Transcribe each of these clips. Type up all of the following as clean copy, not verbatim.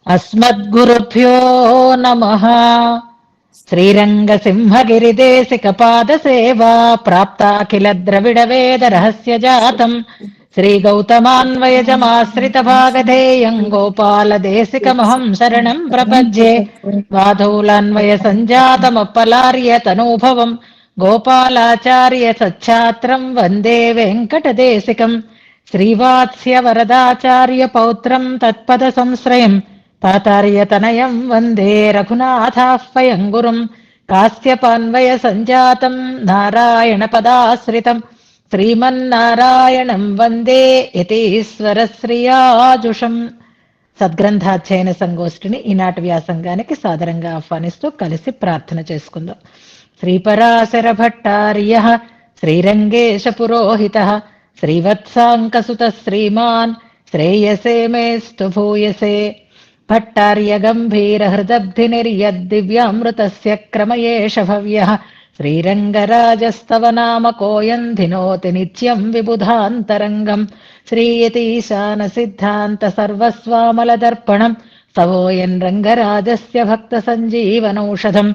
అస్మద్గురుభ్యో నమః. శ్రీరంగసింహగిరిదేశికపాదసేవా ప్రాప్తాఖిల ద్రవిడ వేద రహస్య జాతం శ్రీగౌతమాన్వయజమాశ్రిత భాగధేయం గోపాలదేశికమహం శరణం ప్రపద్యే. వాధూలాన్వయ సంజాతమప్పలార్య తనూభవం గోపాలాచార్య సచ్ఛాత్రం వందే వెంకటదేశికం. శ్రీవాత్స్య వరదాచార్య పౌత్రం తత్పద సంశ్రయం తాతార్యతనయం వందే రఘునాథాహ్వయం గురుం. కాశ్యపాన్వయ సంజాతం నారాయణ పదాశ్రితం శ్రీమన్నారాయణం వందే యతీశ్వర శ్రియాజుషం. సద్గ్రంథాధ్యయన సంగోష్ఠిని ఈనాటి వ్యాసంగానికి సాదరంగా ఆహ్వానిస్తూ కలిసి ప్రార్థన చేసుకుందాం. శ్రీపరాశర భట్టార్య శ్రీరంగేశ పురోహిత శ్రీవత్సాంకసుత శ్రీమాన్ శ్రేయసే మేస్తు భూయసే. భట్టార్య గంభీర హృదబ్ధి నిర్యద్దివ్యామృతస్య క్రమయేష భవ్యః శ్రీరంగరాజస్తవ నామ కోయం ధినోతి నిత్యం విబుధాంతరంగం. శ్రీయతీశాన సిద్ధాంత సర్వస్వామలదర్పణం సవోయన్ రంగరాజస్య భక్త సంజీవనౌషధం.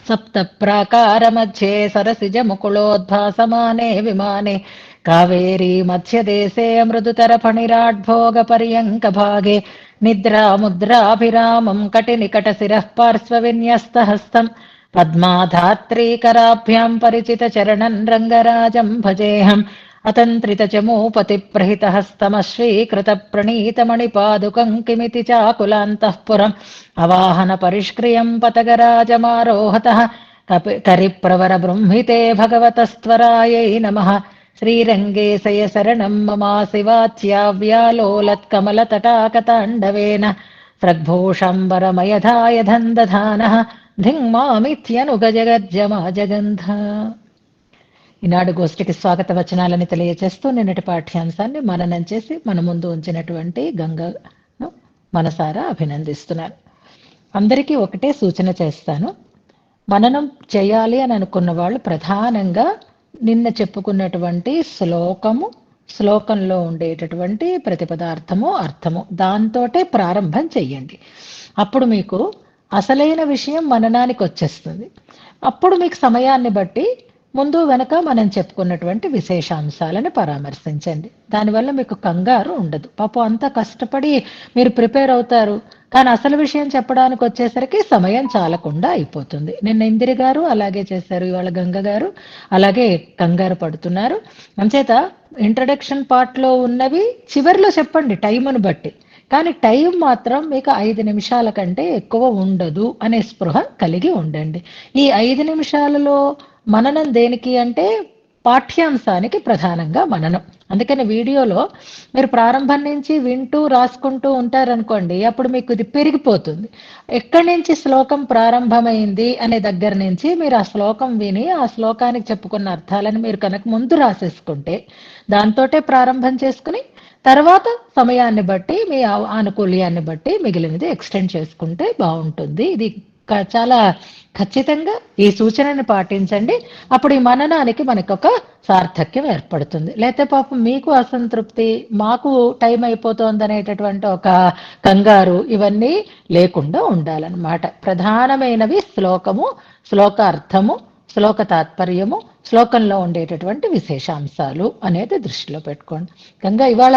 సప్త ప్రాకార మధ్యే సరసిజ ముకుళోద్భాసమానే విమానే కావేరీ మధ్యదేశే మృదుతర ఫణిరాడ్భోగ పర్యంక భాగే నిద్రాముద్రాభిరామం కటి నికట శిరః పార్శ్వ విన్యస్త హస్తం పద్మాధాత్రీకరాభ్యాం పరిచిత చరణం రంగరాజం భజేహం. అతంత్రిత చమూపతి ప్రహిత హస్తమశ్రీకృత ప్రణీత మణిపాదుకం కిమితి చాకులాంతఃపురం అవాహన పరిష్క్రియం పతగరాజమారోహతః కరిప్రవర బృంహితే భగవతస్త్వరాయై నమః. శ్రీరంగేశయ శరణం మమాసి వాచ్యావ్యాలోలత్కమలతటాకతాండవేన స్రగ్భూషంబరమయధాయ దందధానః ధింగ్మామిత్యనుగజగజ్జమాజగంధ. ఈనాడు గోష్ఠికి స్వాగత వచనాలని తెలియజేస్తూ నిన్నటి పాఠ్యాంశాన్ని మననం చేసి మన ముందు ఉంచినటువంటి గంగను మనసారా అభినందిస్తున్నాను. అందరికీ ఒకటే సూచన చేస్తాను. మననం చేయాలి అని అనుకున్న వాళ్ళు ప్రధానంగా నిన్న చెప్పుకున్నటువంటి శ్లోకంలో ఉండేటటువంటి ప్రతిపదార్థము అర్థము దాంతోటే ప్రారంభం చెయ్యండి. అప్పుడు మీకు అసలైన విషయం మననానికి వచ్చేస్తుంది. అప్పుడు మీకు సమయాన్ని బట్టి ముందు వెనక మనం చెప్పుకున్నటువంటి విశేషాంశాలను పరామర్శించండి. దానివల్ల మీకు కంగారు ఉండదు. పాపం అంతా కష్టపడి మీరు ప్రిపేర్ అవుతారు, కానీ అసలు విషయం చెప్పడానికి వచ్చేసరికి సమయం చాలకుండా అయిపోతుంది. నిన్న ఇందిరి గారు అలాగే చేశారు, ఇవాళ గంగ గారు అలాగే కంగారు పడుతున్నారు. అంచేత ఇంట్రడక్షన్ పార్ట్లో ఉన్నవి చివరిలో చెప్పండి టైమును బట్టి, కానీ టైం మాత్రం మీకు 5 నిమిషాల కంటే ఎక్కువ ఉండదు అనే స్పృహ కలిగి ఉండండి. ఈ 5 నిమిషాలలో మననం దేనికి అంటే పాఠ్యాంశానికి ప్రధానంగా మననం. అందుకని వీడియోలో మీరు ప్రారంభం నుంచి వింటూ రాసుకుంటూ ఉంటారనుకోండి, అప్పుడు మీకు ఇది పెరిగిపోతుంది. ఎక్కడి నుంచి శ్లోకం ప్రారంభమైంది అనే దగ్గర నుంచి మీరు ఆ శ్లోకం విని ఆ శ్లోకానికి చెప్పుకున్న అర్థాలను మీరు కనుక ముందు రాసేసుకుంటే దాంతోటే ప్రారంభం చేసుకుని తర్వాత సమయాన్ని బట్టి మీ ఆనుకూల్యాన్ని బట్టి మిగిలినది ఎక్స్టెండ్ చేసుకుంటే బాగుంటుంది. ఇది చాలా ఖచ్చితంగా ఈ సూచనని పాటించండి. అప్పుడు ఈ మననానికి మనకు ఒక సార్థక్యం ఏర్పడుతుంది. లేకపోతే పాపం మీకు అసంతృప్తి, మాకు టైం అయిపోతుంది అనేటటువంటి ఒక కంగారు ఇవన్నీ లేకుండా ఉండాలన్నమాట. ప్రధానమైనవి శ్లోకము, శ్లోకార్థము, శ్లోక తాత్పర్యము, శ్లోకంలో ఉండేటటువంటి విశేషాంశాలు అనేది దృష్టిలో పెట్టుకోండి. కనుక ఇవాళ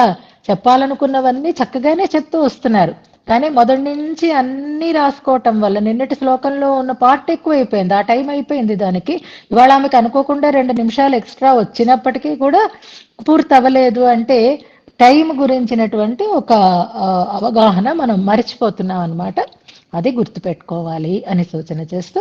చెప్పాలనుకున్నవన్నీ చక్కగానే చెప్తూ వస్తున్నారు, కానీ మొదటి నుంచి అన్ని రాసుకోవటం వల్ల నిన్నటి శ్లోకంలో ఉన్న పార్ట్ ఎక్కువ అయిపోయింది, ఆ టైం అయిపోయింది దానికి. ఇవాళ ఆమెకు అనుకోకుండా 2 నిమిషాలు ఎక్స్ట్రా వచ్చినప్పటికీ కూడా పూర్తి అవ్వలేదు అంటే టైం గురించినటువంటి ఒక అవగాహన మనం మర్చిపోతున్నాం అన్నమాట. అది గుర్తుపెట్టుకోవాలి అని సూచన చేస్తూ,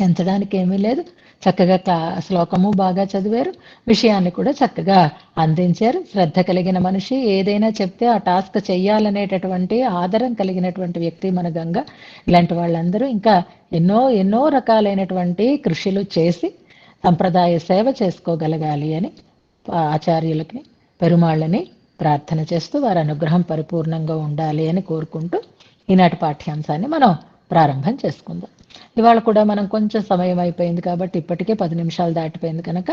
ఎంచడానికి ఏమీ లేదు, చక్కగా శ్లోకము బాగా చదివారు, విషయాన్ని కూడా చక్కగా అందించారు. శ్రద్ధ కలిగిన మనిషి ఏదైనా చెప్తే ఆ టాస్క్ చెయ్యాలనేటటువంటి ఆదరం కలిగినటువంటి వ్యక్తి మన గంగ. ఇలాంటి వాళ్ళందరూ ఇంకా ఎన్నో ఎన్నో రకాలైనటువంటి కృషిలు చేసి సంప్రదాయ సేవ చేసుకోగలగాలి అని ఆచార్యులకి పెరుమాళ్ళని ప్రార్థన చేస్తూ వారి అనుగ్రహం పరిపూర్ణంగా ఉండాలి అని కోరుకుంటూ ఈనాటి పాఠ్యాంశాన్ని మనం ప్రారంభం చేసుకుందాం. ఇవాళ కూడా మనం కొంచెం సమయం అయిపోయింది కాబట్టి ఇప్పటికే 10 నిమిషాలు దాటిపోయింది కనుక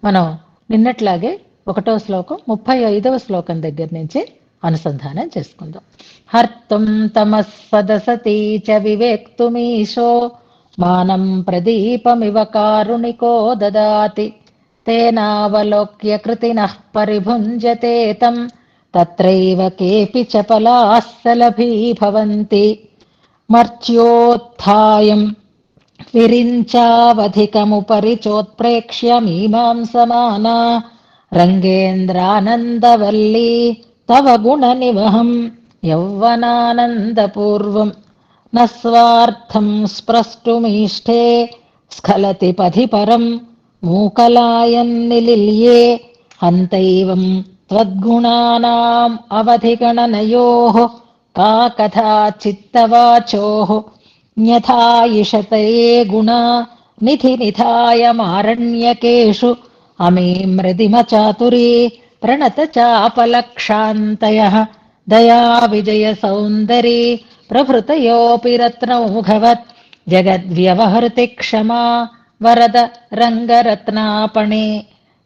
మనం నిన్నట్లాగే 1వ శ్లోకం 35వ శ్లోకం దగ్గర నుంచి అనుసంధానం చేసుకుందాం. హర్తుం తమస్సదసతీ చ వివేక్తుమీశో మానం ప్రదీపమివ కారుణికో దదాతి తేనావలోక్య కృతినః పరిభుంజతే తం తత్రైవ కేపి చపలాः సలభీభవంతి మర్త్యోత్థాయం విరించావధికముపరి చోత్ప్రేక్ష్య మీమాంసమానా రంగేంద్రానందవల్లీ తవ గుణనివహం యౌవనానందపూర్వం న స్వార్థం స్ప్రష్టుమీష్టే స్ఖలతి పథి పరం మూకలాయన్నిలిల్యే హంతైవం త్వద్గుణానాం అవధిగణనయోః కా కథా చిత్తవాచోః న్యథాయిషతే గుణా నిధి నిధాయమారణ్యకేషు అమీమృదిమ చాతురీ ప్రణత చాపలక్షాంతయః దయా విజయ సౌందరీ ప్రభృతయోపి రత్నౌఘవత్ జగద్వ్యవహృతి క్షమా వరద రంగరత్నాపణే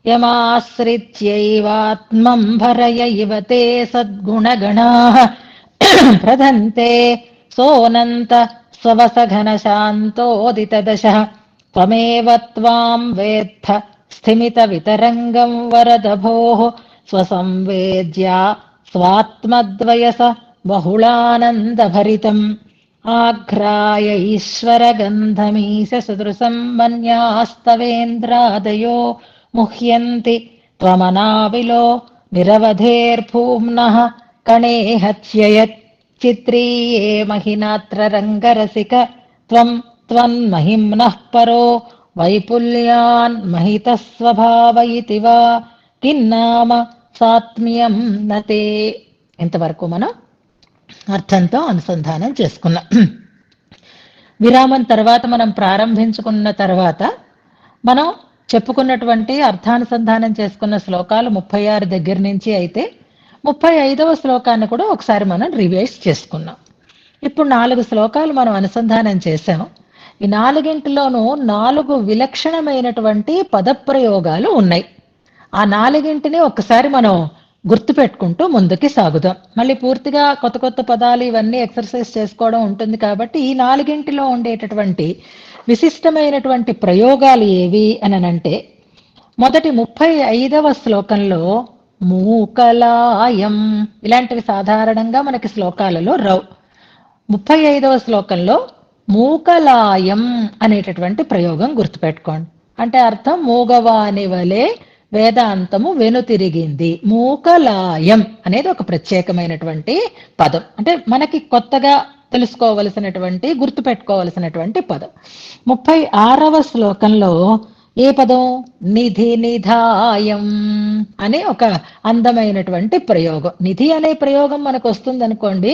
యమాశ్రిత్యైవాత్మం భరయ ఇవ తే సద్గుణగణాః ప్రధన్తే సోనంత స్వవసఘనశాంతోదితదశః త్వమేవ త్వాం వేత్థ స్థిమితవితరంగం వరద భోః స్వసంవేద్యా స్వాత్మద్వయస బహుళానందభరితం ఆఘ్రాయ ఈశ్వరగంధమీశ సదృశం మన్యాస్తవేంద్రాదయో ముహ్యంతి త్వమనావిలో నిరవధేర్భూమ్నః కణే హత్యయత్ చిత్రీయే మహినాత్ర రంగరసిక త్వం త్వన్మహిమ్నః పరో వైపుల్యాన్ మహితః స్వభావ ఇతి వా కిన్నామ సాత్మ్యం నతే. ఇంతవరకు మనం అర్థంతో అనుసంధానం చేసుకున్నాం. విరామం తర్వాత మనం ప్రారంభించుకున్న తర్వాత మనం చెప్పుకున్నటువంటి అర్థానుసంధానం చేసుకున్న శ్లోకాలు 36 దగ్గర నుంచి అయితే 35వ శ్లోకాన్ని కూడా ఒకసారి మనం రివైజ్ చేసుకున్నాం. ఇప్పుడు 4 శ్లోకాలు మనం అనుసంధానం చేశాం. ఈ 4ంటిలోనూ 4 విలక్షణమైనటువంటి పదప్రయోగాలు ఉన్నాయి. ఆ 4ంటిని ఒకసారి మనం గుర్తుపెట్టుకుంటూ ముందుకి సాగుదాం. మళ్ళీ పూర్తిగా కొత్త కొత్త పదాలు ఇవన్నీ ఎక్సర్సైజ్ చేసుకోవడం ఉంటుంది కాబట్టి ఈ 4ంటిలో ఉండేటటువంటి విశిష్టమైనటువంటి ప్రయోగాలు ఏవి అనంటే, మొదటి 35వ శ్లోకంలో మూకలాయం ఇలాంటివి సాధారణంగా మనకి శ్లోకాలలో రావు. 35వ శ్లోకంలో మూకలాయం అనేటటువంటి ప్రయోగం గుర్తుపెట్టుకోండి. అంటే అర్థం మూగవాని వలె వేదాంతము వెనుతిరిగింది. మూకలాయం అనేది ఒక ప్రత్యేకమైనటువంటి పదం. అంటే మనకి కొత్తగా తెలుసుకోవలసినటువంటి గుర్తుపెట్టుకోవలసినటువంటి పదం. 36వ శ్లోకంలో ఏ పదం? నిధి నిధాయం అనే ఒక అందమైనటువంటి ప్రయోగం. నిధి అనే ప్రయోగం మనకు వస్తుంది అనుకోండి.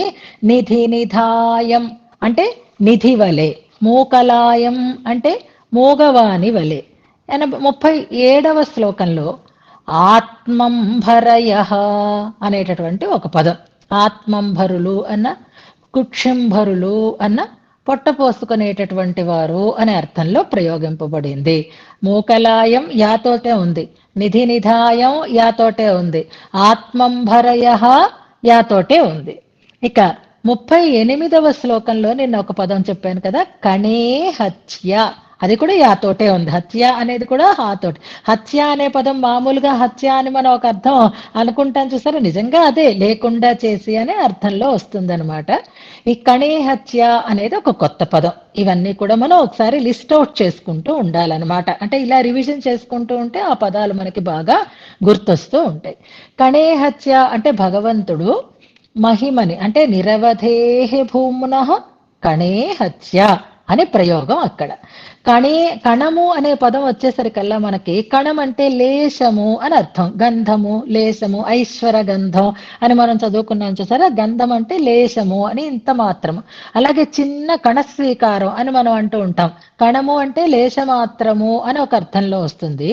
నిధి నిధాయం అంటే నిధి వలె, మూకలాయం అంటే మూగవాని వలె. 37వ శ్లోకంలో ఆత్మంభరయః అనేటటువంటి ఒక పదం. ఆత్మంభరులు అన్న, కుక్షింభరులు అన్న, పొట్ట పోసుకునేటటువంటి వారు అనే అర్థంలో ప్రయోగింపబడింది. మూకలాయం యాతోటే ఉంది, నిధి నిధాయం యాతోటే ఉంది, ఆత్మంభరయః యాతోటే ఉంది. ఇక 38వ శ్లోకంలో నేను ఒక పదం చెప్పాను కదా, కణే హత్య, అది కూడా యాతోటే ఉంది. హత్య అనేది కూడా హాతోటి. హత్య అనే పదం మామూలుగా హత్య అని మనం ఒక అర్థం అనుకుంటాం చూసారా, నిజంగా అదే లేకుండా చేసి అనే అర్థంలో వస్తుందన్నమాట. ఈ కణే హత్య అనేది ఒక కొత్త పదం. ఇవన్నీ కూడా మనం ఒకసారి లిస్ట్ అవుట్ చేసుకుంటూ ఉండాలన్నమాట. అంటే ఇలా రివిజన్ చేసుకుంటూ ఉంటే ఆ పదాలు మనకి బాగా గుర్తొస్తూ ఉంటాయి. కణే హత్య అంటే భగవంతుడు మహిమని, అంటే నిరవధేహ భూమ్నః కణే హత్య అనే ప్రయోగం అక్కడ. కణము అనే పదం వచ్చేసరికల్లా మనకి కణం అంటే లేశము అని అర్థం. గంధము, లేశము, ఐశ్వర గంధం అని మనం చదువుకున్నాం చూసారా. గంధం అంటే లేశము అని ఇంత మాత్రము. అలాగే చిన్న కణ స్వీకారం అని మనం అంటూ ఉంటాం. కణము అంటే లేశమాత్రము అని ఒక అర్థంలో వస్తుంది.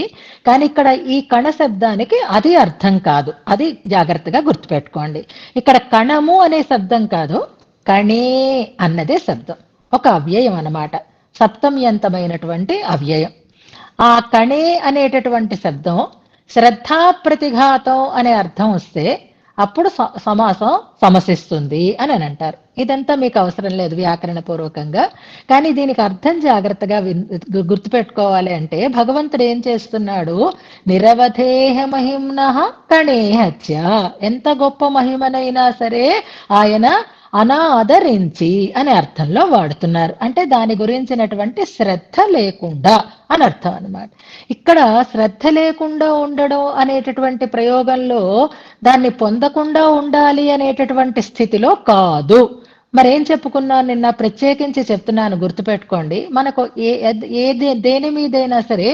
కానీ ఇక్కడ ఈ కణ శబ్దానికి అది అర్థం కాదు. అది జాగ్రత్తగా గుర్తుపెట్టుకోండి. ఇక్కడ కణము అనే శబ్దం కాదు, కణే అన్నదే శబ్దం. ఒక అవ్యయం అన్నమాట, సప్తమ్యంతమైనటువంటి అవ్యయం. ఆ కణే అనేటటువంటి శబ్దం శ్రద్ధా ప్రతిఘాతం అనే అర్థం వస్తే అప్పుడు సమాసం సమసిస్తుంది అని అంటారు. ఇదంతా మీకు అవసరం లేదు వ్యాకరణ పూర్వకంగా. కానీ దీనికి అర్థం జాగ్రత్తగా గుర్తుపెట్టుకోవాలి అంటే భగవంతుడు ఏం చేస్తున్నాడు? నిరవధేహ మహిమ్నః కణేహత్య. ఎంత గొప్ప మహిమనైనా సరే ఆయన అనాదరించి అనే అర్థంలో వాడుతున్నారు. అంటే దాని గురించినటువంటి శ్రద్ధ లేకుండా అని అర్థం అన్నమాట. ఇక్కడ శ్రద్ధ లేకుండా ఉండడం అనేటటువంటి ప్రయోగంలో దాన్ని పొందకుండా ఉండాలి అనేటటువంటి స్థితిలో కాదు. మరేం చెప్పుకున్నాను నిన్న? ప్రత్యేకించి చెప్తున్నాను, గుర్తుపెట్టుకోండి. మనకు దేని మీదైనా సరే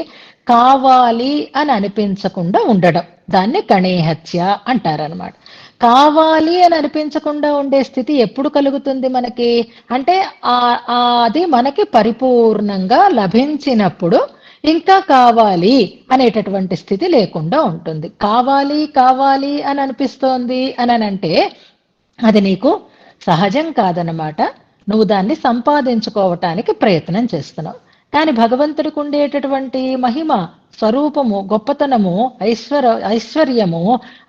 కావాలి అని అనిపించకుండా ఉండడం, దాన్ని కణేహత్య అంటారనమాట. కావాలి అని అనిపించకుండా ఉండే స్థితి ఎప్పుడు కలుగుతుంది మనకి అంటే అది మనకి పరిపూర్ణంగా లభించినప్పుడు ఇంకా కావాలి అనేటటువంటి స్థితి లేకుండా ఉంటుంది. కావాలి కావాలి అని అనిపిస్తోంది అని అంటే అది నీకు సహజం కాదనమాట. నువ్వు దాన్ని సంపాదించుకోవటానికి ప్రయత్నం చేస్తున్నావు. కానీ భగవంతుడికి ఉండేటటువంటి మహిమ, స్వరూపము, గొప్పతనము, ఐశ్వర్యము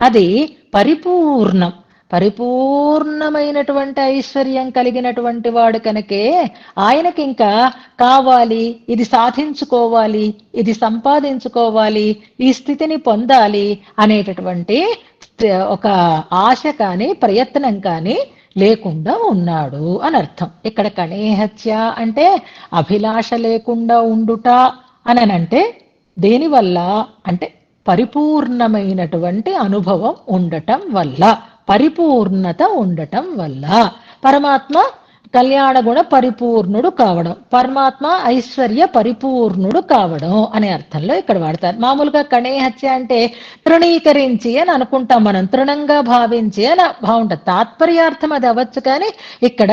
అది పరిపూర్ణం. పరిపూర్ణమైనటువంటి ఐశ్వర్యం కలిగినటువంటి వాడు కనుకే ఆయనకి ఇంకా కావాలి, ఇది సాధించుకోవాలి, ఇది సంపాదించుకోవాలి, ఈ స్థితిని పొందాలి అనేటటువంటి ఒక ఆశ కానీ ప్రయత్నం కానీ లేకుండా ఉన్నాడు అని అర్థం. ఇక్కడ కణేహత్య అంటే అభిలాష లేకుండా ఉండుట అని అంటే దేనివల్ల అంటే పరిపూర్ణమైనటువంటి అనుభవం ఉండటం వల్ల, పరిపూర్ణత ఉండటం వల్ల. పరమాత్మ కళ్యాణ గుణ పరిపూర్ణుడు కావడం, పరమాత్మ ఐశ్వర్య పరిపూర్ణుడు కావడం అనే అర్థంలో ఇక్కడ వాడతారు. మామూలుగా కణేహత్య అంటే తృణీకరించి అని అనుకుంటాం మనం, తృణంగా భావించి అని బాగుంటుంది. తాత్పర్యార్థం అది అవ్వచ్చు. కానీ ఇక్కడ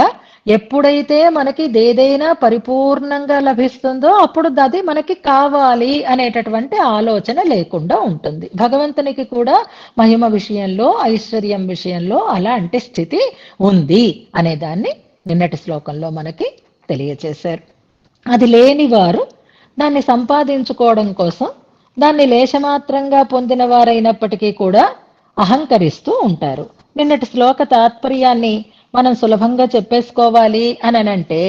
ఎప్పుడైతే మనకి ఏదైనా పరిపూర్ణంగా లభిస్తుందో అప్పుడు అది మనకి కావాలి అనేటటువంటి ఆలోచన లేకుండా ఉంటుంది. భగవంతునికి కూడా మహిమ విషయంలో, ఐశ్వర్యం విషయంలో అలాంటి స్థితి ఉంది అనేదాన్ని నిన్నటి శ్లోకంలో మనకి తెలియచేశారు. అది లేని వారు దాన్ని సంపాదించుకోవడం కోసం దాన్ని లేశమాత్రంగా పొందిన వారైనప్పటికీ కూడా అహంకరిస్తూ ఉంటారు. నిన్నటి శ్లోక తాత్పర్యాన్ని మనం సులభంగా చెప్పేసుకోవాలి అని అంటే,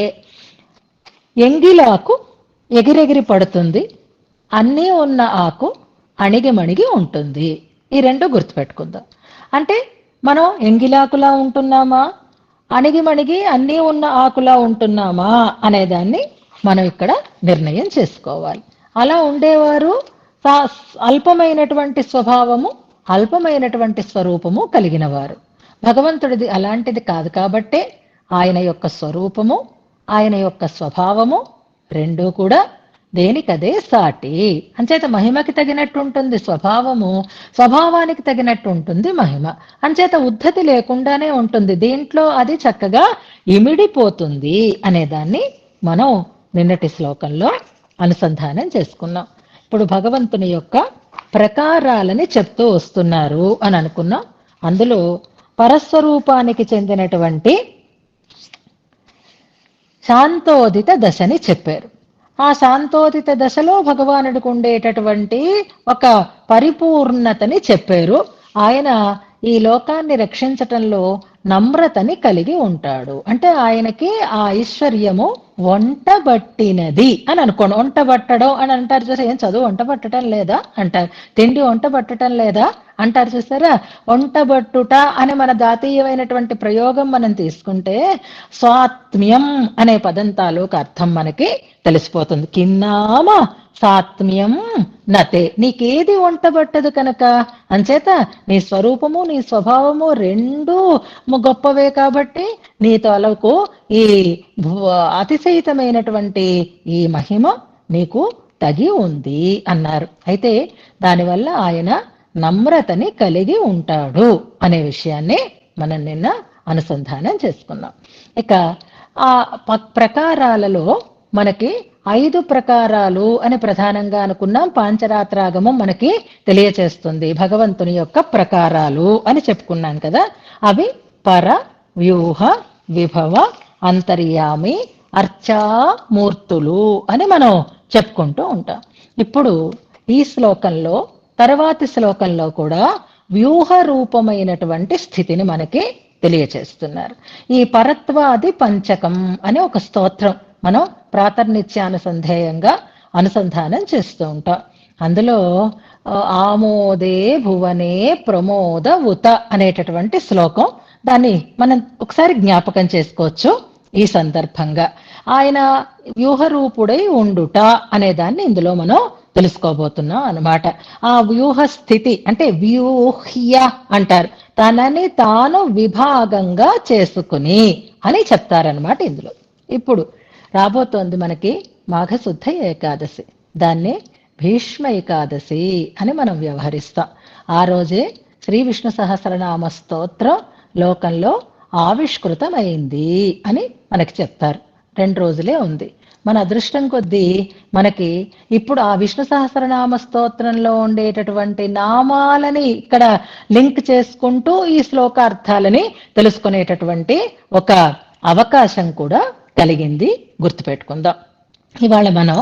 ఎంగిలాకు ఎగిరెగిరి పడుతుంది, అన్నీ ఉన్న ఆకు అణిగిమణిగి ఉంటుంది. ఈ రెండు గుర్తుపెట్టుకుందాం. అంటే మనం ఎంగిలాకులా ఉంటున్నామా, అణిగిమణిగి అన్నీ ఉన్న ఆకులా ఉంటున్నామా అనేదాన్ని మనం ఇక్కడ నిర్ణయం చేసుకోవాలి. అలా ఉండేవారు అల్పమైనటువంటి స్వభావము, అల్పమైనటువంటి స్వరూపము కలిగిన వారు. భగవంతుడిది అలాంటిది కాదు కాబట్టే ఆయన యొక్క స్వరూపము, ఆయన యొక్క స్వభావము రెండూ కూడా దేనికదే సాటి. అంచేత మహిమకి తగినట్టు ఉంటుంది స్వభావము, స్వభావానికి తగినట్టు ఉంటుంది మహిమ. అంచేత ఉద్ధతి లేకుండానే ఉంటుంది, దీంట్లో అది చక్కగా ఇమిడిపోతుంది అనేదాన్ని మనం నిన్నటి శ్లోకంలో అనుసంధానం చేసుకున్నాం. ఇప్పుడు భగవంతుని యొక్క ప్రకారాలని చెప్తూ వస్తున్నారు అని అనుకున్నాం. అందులో పరస్వరూపానికి చెందినటువంటి శాంతోదిత దశని చెప్పారు. ఆ శాంతోదిత దశలో భగవానుడికి ఉండేటటువంటి ఒక పరిపూర్ణతని చెప్పారు. ఆయన ఈ లోకాన్ని రక్షించటంలో నమ్రతని కలిగి ఉంటాడు. అంటే ఆయనకి ఆ ఐశ్వర్యము వంటబట్టినది అని అనుకోండి. వంటబట్టడం అని అంటారు చూసారా, ఏం చదువు వంటబట్టడం లేదా అంటారు, తిండి వంటబట్టడం లేదా అంటారు చూసారా. వంటబట్టుట అనే మన జాతీయమైనటువంటి ప్రయోగం మనం తీసుకుంటే స్వాత్మ్యం అనే పదం తాలూకు అర్థం మనకి తెలిసిపోతుంది. కిన్నామ సాత్మ్యం నతే, నీకేది వంటబట్టదు కనుక. అంచేత నీ స్వరూపము నీ స్వభావము రెండూ గొప్పవే కాబట్టి నీ తలకు ఈ అతిశయితమైనటువంటి ఈ మహిమ నీకు తగి ఉంది అన్నారు. అయితే దానివల్ల ఆయన నమ్రతని కలిగి ఉంటాడు అనే విషయాన్ని మనం నిన్న అనుసంధానం చేసుకున్నాం. ఇక ఆ ప్రకారాలలో మనకి 5 ప్రకారాలు అని ప్రధానంగా అనుకున్నాం. పాంచరాత్రాగమం మనకి తెలియచేస్తుంది భగవంతుని యొక్క ప్రకారాలు అని చెప్పుకున్నాం కదా. అవి పర, వ్యూహ, విభవ, అంతర్యామి, అర్చామూర్తులు అని మనం చెప్పుకుంటూ ఉంటాం. ఇప్పుడు ఈ శ్లోకంలో తర్వాతి శ్లోకంలో కూడా వ్యూహ రూపమైనటువంటి స్థితిని మనకి తెలియచేస్తున్నారు. ఈ పరత్వాది పంచకం అనే ఒక స్తోత్రం మనం ప్రాతర్నిత్యానుసంధేయంగా అనుసంధానం చేస్తూ ఉంటాం. అందులో ఆమోదే భువనే ప్రమోద ఉత అనేటటువంటి శ్లోకం, దాన్ని మనం ఒకసారి జ్ఞాపకం చేసుకోవచ్చు. ఈ సందర్భంగా ఆయన వ్యూహరూపుడై ఉండుట అనే దాన్ని ఇందులో మనం తెలుసుకోబోతున్నాం అన్నమాట. ఆ వ్యూహ స్థితి అంటే వ్యూహ్య అంటారు, తనని తాను విభాగంగా చేసుకుని అని చెప్తారనమాట ఇందులో. ఇప్పుడు రాబోతోంది మనకి మాఘశుద్ధ ఏకాదశి, దాన్ని భీష్మ ఏకాదశి అని మనం వ్యవహరిస్తాం. ఆ రోజే శ్రీ విష్ణు సహస్రనామ స్తోత్రం లోకంలో ఆవిష్కృతమైంది అని మనకి చెప్తారు. 2 రోజులే ఉంది. మన అదృష్టం కొద్దీ మనకి ఇప్పుడు ఆ విష్ణు సహస్రనామ స్తోత్రంలో ఉండేటటువంటి నామాలని ఇక్కడ లింక్ చేసుకుంటూ ఈ శ్లోకార్థాలని తెలుసుకునేటటువంటి ఒక అవకాశం కూడా కలిగింది. గుర్తుపెట్టుకుందాం. ఇవాళ మనం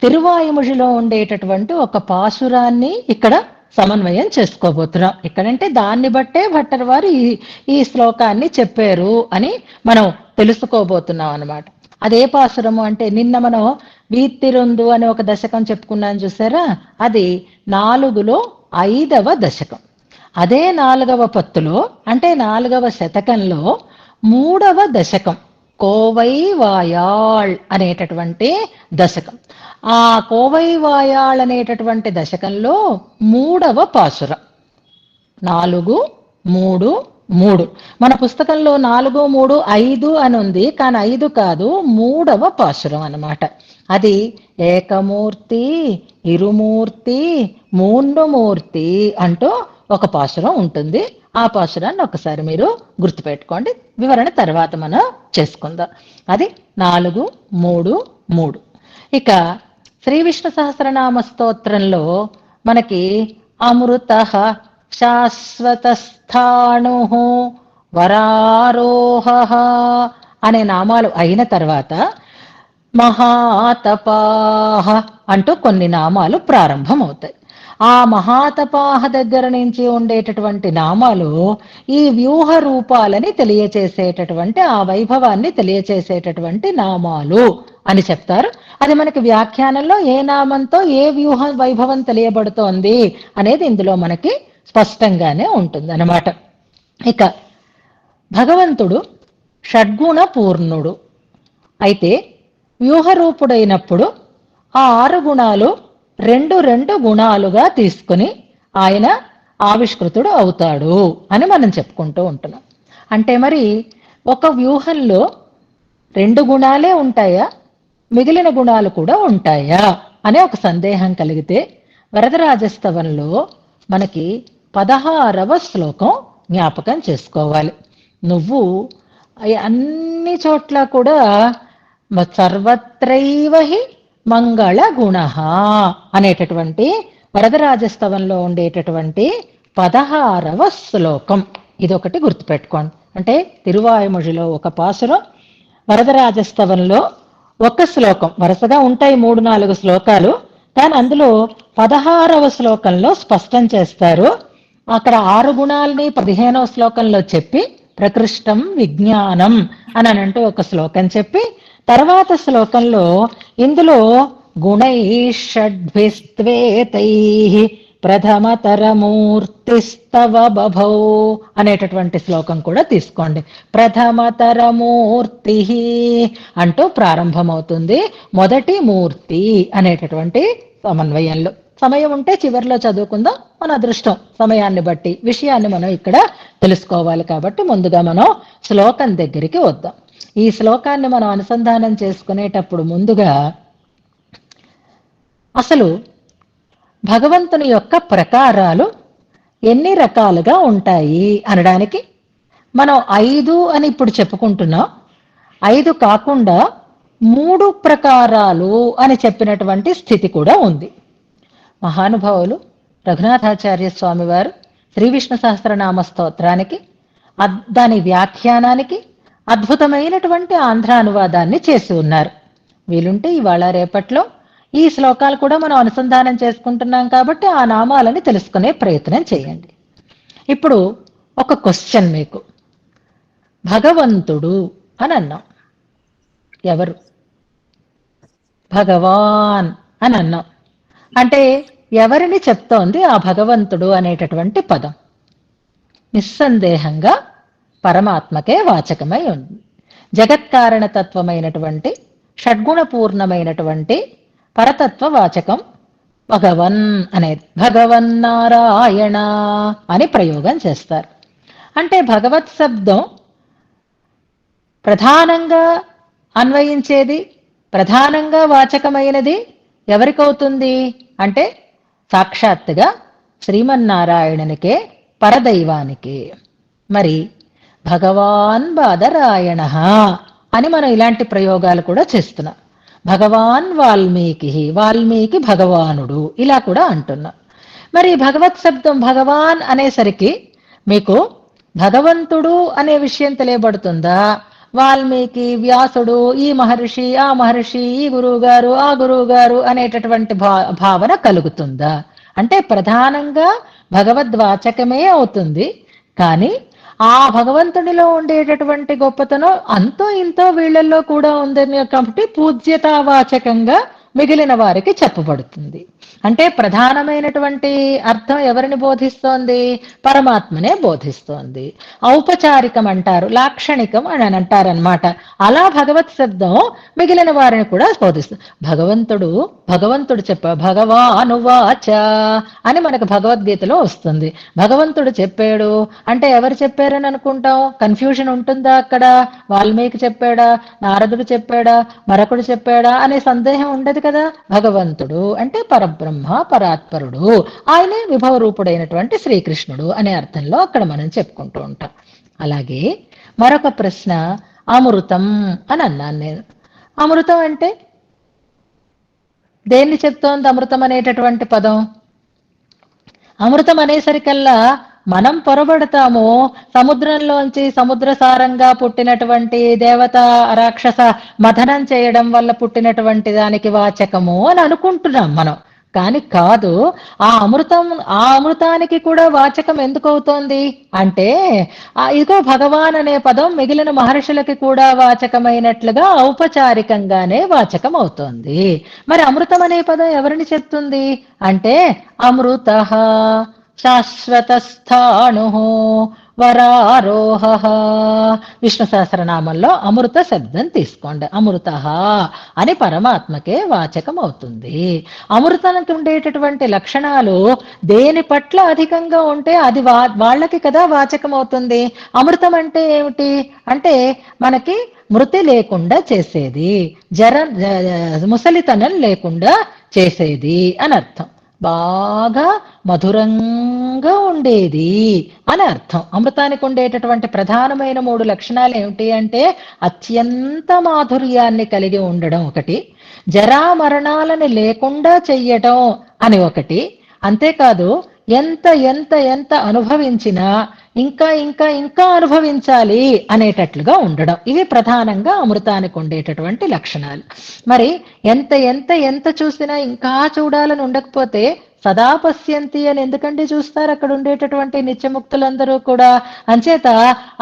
తిరువాయుముడిలో ఉండేటటువంటి ఒక పాశురాన్ని ఇక్కడ సమన్వయం చేసుకోబోతున్నాం. ఇక్కడంటే దాన్ని బట్టే భట్టర్ వారు ఈ శ్లోకాన్ని చెప్పారు అని మనం తెలుసుకోబోతున్నాం అన్నమాట. అదే పాసురము అంటే నిన్న మనం వీత్తిరొందు అనే ఒక దశకం చెప్పుకున్నాం చూసారా, అది 4లో 5వ దశకం. అదే 4వ పత్తులో అంటే 4వ శతకంలో 3వ దశకం కోవై వాయాళ్ అనేటటువంటి దశకం. ఆ కోవై వాయాళ్ అనేటటువంటి దశకంలో 3వ పాసురం 4, 3, 3. మన పుస్తకంలో 4, 3, 5 అని ఉంది, కానీ 5 కాదు, 3వ పాసురం అన్నమాట. అది ఏకమూర్తి, ఇరుమూర్తి, మూర్తి అంటూ ఒక పాసురం ఉంటుంది. ఆ పాసురాన్ని ఒకసారి మీరు గుర్తుపెట్టుకోండి. వివరణ తర్వాత మనం చేసుకుందాం. అది 4, 3, 3. ఇక శ్రీ విష్ణు సహస్రనామ స్తోత్రంలో మనకి అమృత శాశ్వతస్థాణు వరారోహ అనే నామాలు అయిన తర్వాత మహాతపాహ అంటూ కొన్ని నామాలు ప్రారంభం అవుతాయి. ఆ మహాతపాహ దగ్గర నుంచి ఉండేటటువంటి నామాలు ఈ వ్యూహ రూపాలని తెలియచేసేటటువంటి, ఆ వైభవాన్ని తెలియచేసేటటువంటి నామాలు అని చెప్తారు. అది మనకి వ్యాఖ్యానంలో ఏ నామంతో ఏ వ్యూహ వైభవం తెలియబడుతోంది అనేది ఇందులో మనకి స్పష్టంగానే ఉంటుంది అన్నమాట. ఇక భగవంతుడు షడ్గుణ పూర్ణుడు అయితే వ్యూహరూపుడైనప్పుడు ఆ 6 గుణాలు 2 గుణాలుగా తీసుకుని ఆయన ఆవిష్కృతుడు అవుతాడు అని మనం చెప్పుకుంటూ ఉంటున్నాం. అంటే మరి ఒక వ్యూహంలో 2 గుణాలే ఉంటాయా, మిగిలిన గుణాలు కూడా ఉంటాయా అనే ఒక సందేహం కలిగితే వరదరాజస్తవంలో మనకి 16వ శ్లోకం జ్ఞాపకం చేసుకోవాలి. నువ్వు అన్ని చోట్ల కూడా సర్వత్రైవ హి మంగళ గుణ అనేటటువంటి వరదరాజస్తవంలో ఉండేటటువంటి 16వ శ్లోకం. ఇదొకటి గుర్తుపెట్టుకోండి. అంటే తిరువాయుమొழிలో ఒక పాసురం, వరదరాజస్తవంలో ఒక శ్లోకం. వరుసగా ఉంటాయి 3-4 శ్లోకాలు, కానీ అందులో 16వ శ్లోకంలో స్పష్టం చేస్తారు. అక్కడ 6 గుణాలని 15వ శ్లోకంలో చెప్పి ప్రకృష్టం విజ్ఞానం అని అంటూ ఒక శ్లోకం చెప్పి, తర్వాత శ్లోకంలో ఇందులో గుణైషడ్భిస్త్వేతై ప్రథమతరమూర్తిస్తవ బభౌ అనేటటువంటి శ్లోకం కూడా తీసుకోండి. ప్రథమతరమూర్తి అంటూ ప్రారంభమవుతుంది మొదటి మూర్తి అనేటటువంటి సమన్వయంలో. సమయం ఉంటే చివరిలో చదువుకుందాం, మన అదృష్టం సమయాన్ని బట్టి విషయాన్ని మనం ఇక్కడ తెలుసుకోవాలి. కాబట్టి ముందుగా మనం శ్లోకం దగ్గరికి వద్దాం. ఈ శ్లోకాన్ని మనం అనుసంధానం చేసుకునేటప్పుడు ముందుగా అసలు భగవంతుని యొక్క ప్రకారాలు ఎన్ని రకాలుగా ఉంటాయి అనడానికి మనం 5 అని ఇప్పుడు చెప్పుకుంటున్నాం. 5 కాకుండా 3 ప్రకారాలు అని చెప్పినటువంటి స్థితి కూడా ఉంది. మహానుభావులు రఘునాథాచార్య స్వామి వారు శ్రీ విష్ణు సహస్రనామ స్తోత్రానికి దాని వ్యాఖ్యానానికి అద్భుతమైనటువంటి ఆంధ్ర అనువాదాన్ని చేసి ఉన్నారు. వీలుంటే ఇవాళ రేపట్లో ఈ శ్లోకాలు కూడా మనం అనుసంధానం చేసుకుంటున్నాం కాబట్టి ఆ నామాలని తెలుసుకునే ప్రయత్నం చేయండి. ఇప్పుడు ఒక క్వశ్చన్ మీకు. భగవంతుడు అని అన్నాం. ఎవరు? భగవాన్ అని అన్నాం. అంటే ఎవరిని చెప్తోంది ఆ భగవంతుడు అనేటటువంటి పదం? నిస్సందేహంగా పరమాత్మకే వాచకమై ఉంది. జగత్కారణతత్వమైనటువంటి షడ్గుణపూర్ణమైనటువంటి పరతత్వ వాచకం భగవన్ అనేది. భగవన్నారాయణ అని ప్రయోగం చేస్తారు. అంటే భగవత్ శబ్దం ప్రధానంగా అన్వయించేది, ప్రధానంగా వాచకమైనది ఎవరికవుతుంది అంటే సాక్షాత్తుగా శ్రీమన్నారాయణనికే, పరదైవానికే. మరి భగవాన్ బాదరాయణ అని మనం ఇలాంటి ప్రయోగాలు కూడా చేస్తున్నాం. భగవాన్ వాల్మీకి, వాల్మీకి భగవానుడు ఇలా కూడా అంటున్నాం. మరి భగవత్ శబ్దం భగవాన్ అనేసరికి మీకు భగవంతుడు అనే విషయం తెలియబడుతుందా? వాల్మీకి, వ్యాసుడు, ఈ మహర్షి, ఆ మహర్షి, ఈ గురువు గారు, ఆ గురువు గారు అనేటటువంటి భావన కలుగుతుందా? అంటే ప్రధానంగా భగవద్వాచకమే అవుతుంది. కానీ ఆ భగవంతునిలో ఉండేటటువంటి గొప్పతనం అంతో ఇంతో వీళ్ళల్లో కూడా ఉందని కాబట్టి పూజ్యతావాచకంగా మిగిలిన వారికి చెప్పబడుతుంది. అంటే ప్రధానమైనటువంటి అర్థం ఎవరిని బోధిస్తోంది? పరమాత్మనే బోధిస్తోంది. ఔపచారికం అంటారు, లాక్షణికం అని అంటారనమాట. అలా భగవత్ శబ్దం మిగిలిన వారిని కూడా బోధిస్తుంది. భగవంతుడు భగవానువాచ అని మనకు భగవద్గీతలో వస్తుంది. భగవంతుడు చెప్పాడు అంటే ఎవరు చెప్పారని అనుకుంటాం? కన్ఫ్యూజన్ ఉంటుందా అక్కడ? వాల్మీకి చెప్పాడా, నారదుడు చెప్పాడా, మరొకడు చెప్పాడా అనే సందేహం ఉండదు కదా. భగవంతుడు అంటే పరబ్రహ్మ, పరాత్పరుడు, ఆయనే విభవ రూపుడైనటువంటి శ్రీకృష్ణుడు అనే అర్థంలో అక్కడ మనం చెప్పుకుంటూ ఉంటాం. అలాగే మరొక ప్రశ్న, అమృతం అని అన్నాను నేను. అమృతం అంటే దేన్ని చెప్తోంది అమృతం అనేటటువంటి పదం? అమృతం అనేసరికల్లా మనం పొరబడతాము, సముద్రంలోంచి సముద్రసారంగా పుట్టినటువంటి దేవత రాక్షస మథనం చేయడం వల్ల పుట్టినటువంటి దానికి వాచకము అని అనుకుంటున్నాం మనం. కానీ కాదు. ఆ అమృతానికి కూడా వాచకం ఎందుకు అవుతోంది అంటే ఇదిగో భగవాన్ అనే పదం మిగిలిన మహర్షులకి కూడా వాచకమైనట్లుగా ఔపచారికంగానే వాచకం అవుతోంది. మరి అమృతం అనే పదం ఎవరిని చెప్తుంది అంటే అమృత శాశ్వతస్థాణు వరారోహ. విష్ణు సహస్రనామంలో అమృత శబ్దం తీసుకోండి. అమృత అని పరమాత్మకే వాచకం అవుతుంది. అమృతానికి ఉండేటటువంటి లక్షణాలు దేని పట్ల అధికంగా ఉంటే అది వాళ్ళకి కదా వాచకం అవుతుంది. అమృతం అంటే ఏమిటి అంటే మనకి మృతి లేకుండా చేసేది, ముసలితనం లేకుండా చేసేది అని అర్థం. బాగా మధురంగా ఉండేది అని అర్థం. అమృతానికి ఉండేటటువంటి ప్రధానమైన 3 లక్షణాలు ఏమిటి అంటే అత్యంత మాధుర్యాన్ని కలిగి ఉండడం ఒకటి, జరా మరణాలను లేకుండా చెయ్యటం అని ఒకటి, అంతేకాదు ఎంత ఎంత ఎంత అనుభవించినా ఇంకా ఇంకా ఇంకా అనుభవించాలి అనేటట్లుగా ఉండడం. ఇవి ప్రధానంగా అమృతానికి ఉండేటటువంటి లక్షణాలు. మరి ఎంత ఎంత ఎంత చూసినా ఇంకా చూడాలని ఉండకపోతే సదా పశ్యంతి అని ఎందుకంటే చూస్తారు అక్కడ ఉండేటటువంటి నిత్యముక్తులందరూ కూడా. అంచేత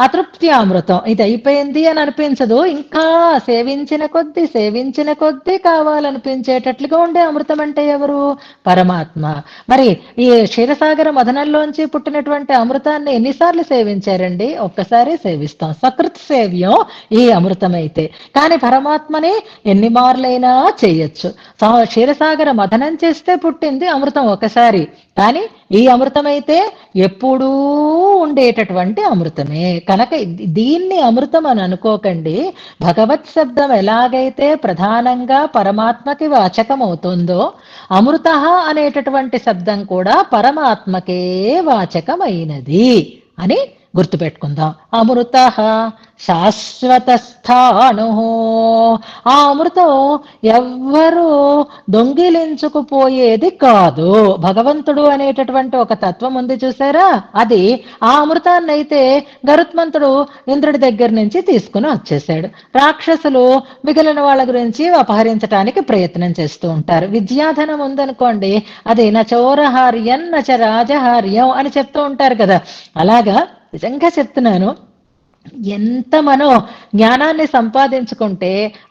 అతృప్తి అమృతం, ఇది అయిపోయింది అని అనిపించదు, ఇంకా సేవించిన కొద్దీ కావాలనిపించేటట్లుగా ఉండే అమృతం అంటే ఎవరు? పరమాత్మ. మరి ఈ క్షీరసాగర మదనంలోంచి పుట్టినటువంటి అమృతాన్ని ఎన్నిసార్లు సేవించారండి? ఒక్కసారి సేవిస్తాం. సకృత్ సేవ్యం ఈ అమృతమైతే. కానీ పరమాత్మని ఎన్ని మార్లైనా చేయొచ్చు. క్షీరసాగర మదనం చేస్తే పుట్టింది అమృతం ఒకసారి, కానీ ఈ అమృతమైతే ఎప్పుడూ ఉండేటటువంటి అమృతమే. కనుక దీన్ని అమృతం అని అనుకోకండి. భగవత్ శబ్దం ఎలాగైతే ప్రధానంగా పరమాత్మకి వాచకం అవుతుందో అమృత అనేటటువంటి శబ్దం కూడా పరమాత్మకే వాచకమైనది అని గుర్తుపెట్టుకుందాం. అమృత శాశ్వత స్థాణు. ఆ అమృతం ఎవ్వరూ దొంగిలించుకుపోయేది కాదు. భగవంతుడు అనేటటువంటి ఒక తత్వం ఉంది చూసారా, అది ఆ అమృతాన్ని అయితే గరుత్మంతుడు ఇంద్రుడి దగ్గర నుంచి తీసుకుని వచ్చేసాడు. రాక్షసులు మిగిలిన వాళ్ళ గురించి అపహరించడానికి ప్రయత్నం చేస్తూ ఉంటారు. విద్యాధనం ఉందనుకోండి, అది నచోరహార్యం నచ రాజహార్యం అని చెప్తూ ఉంటారు కదా. అలాగా నిజంగా చెప్తున్నాను, ఎంత మనం జ్ఞానాన్ని సంపాదించుకుంటే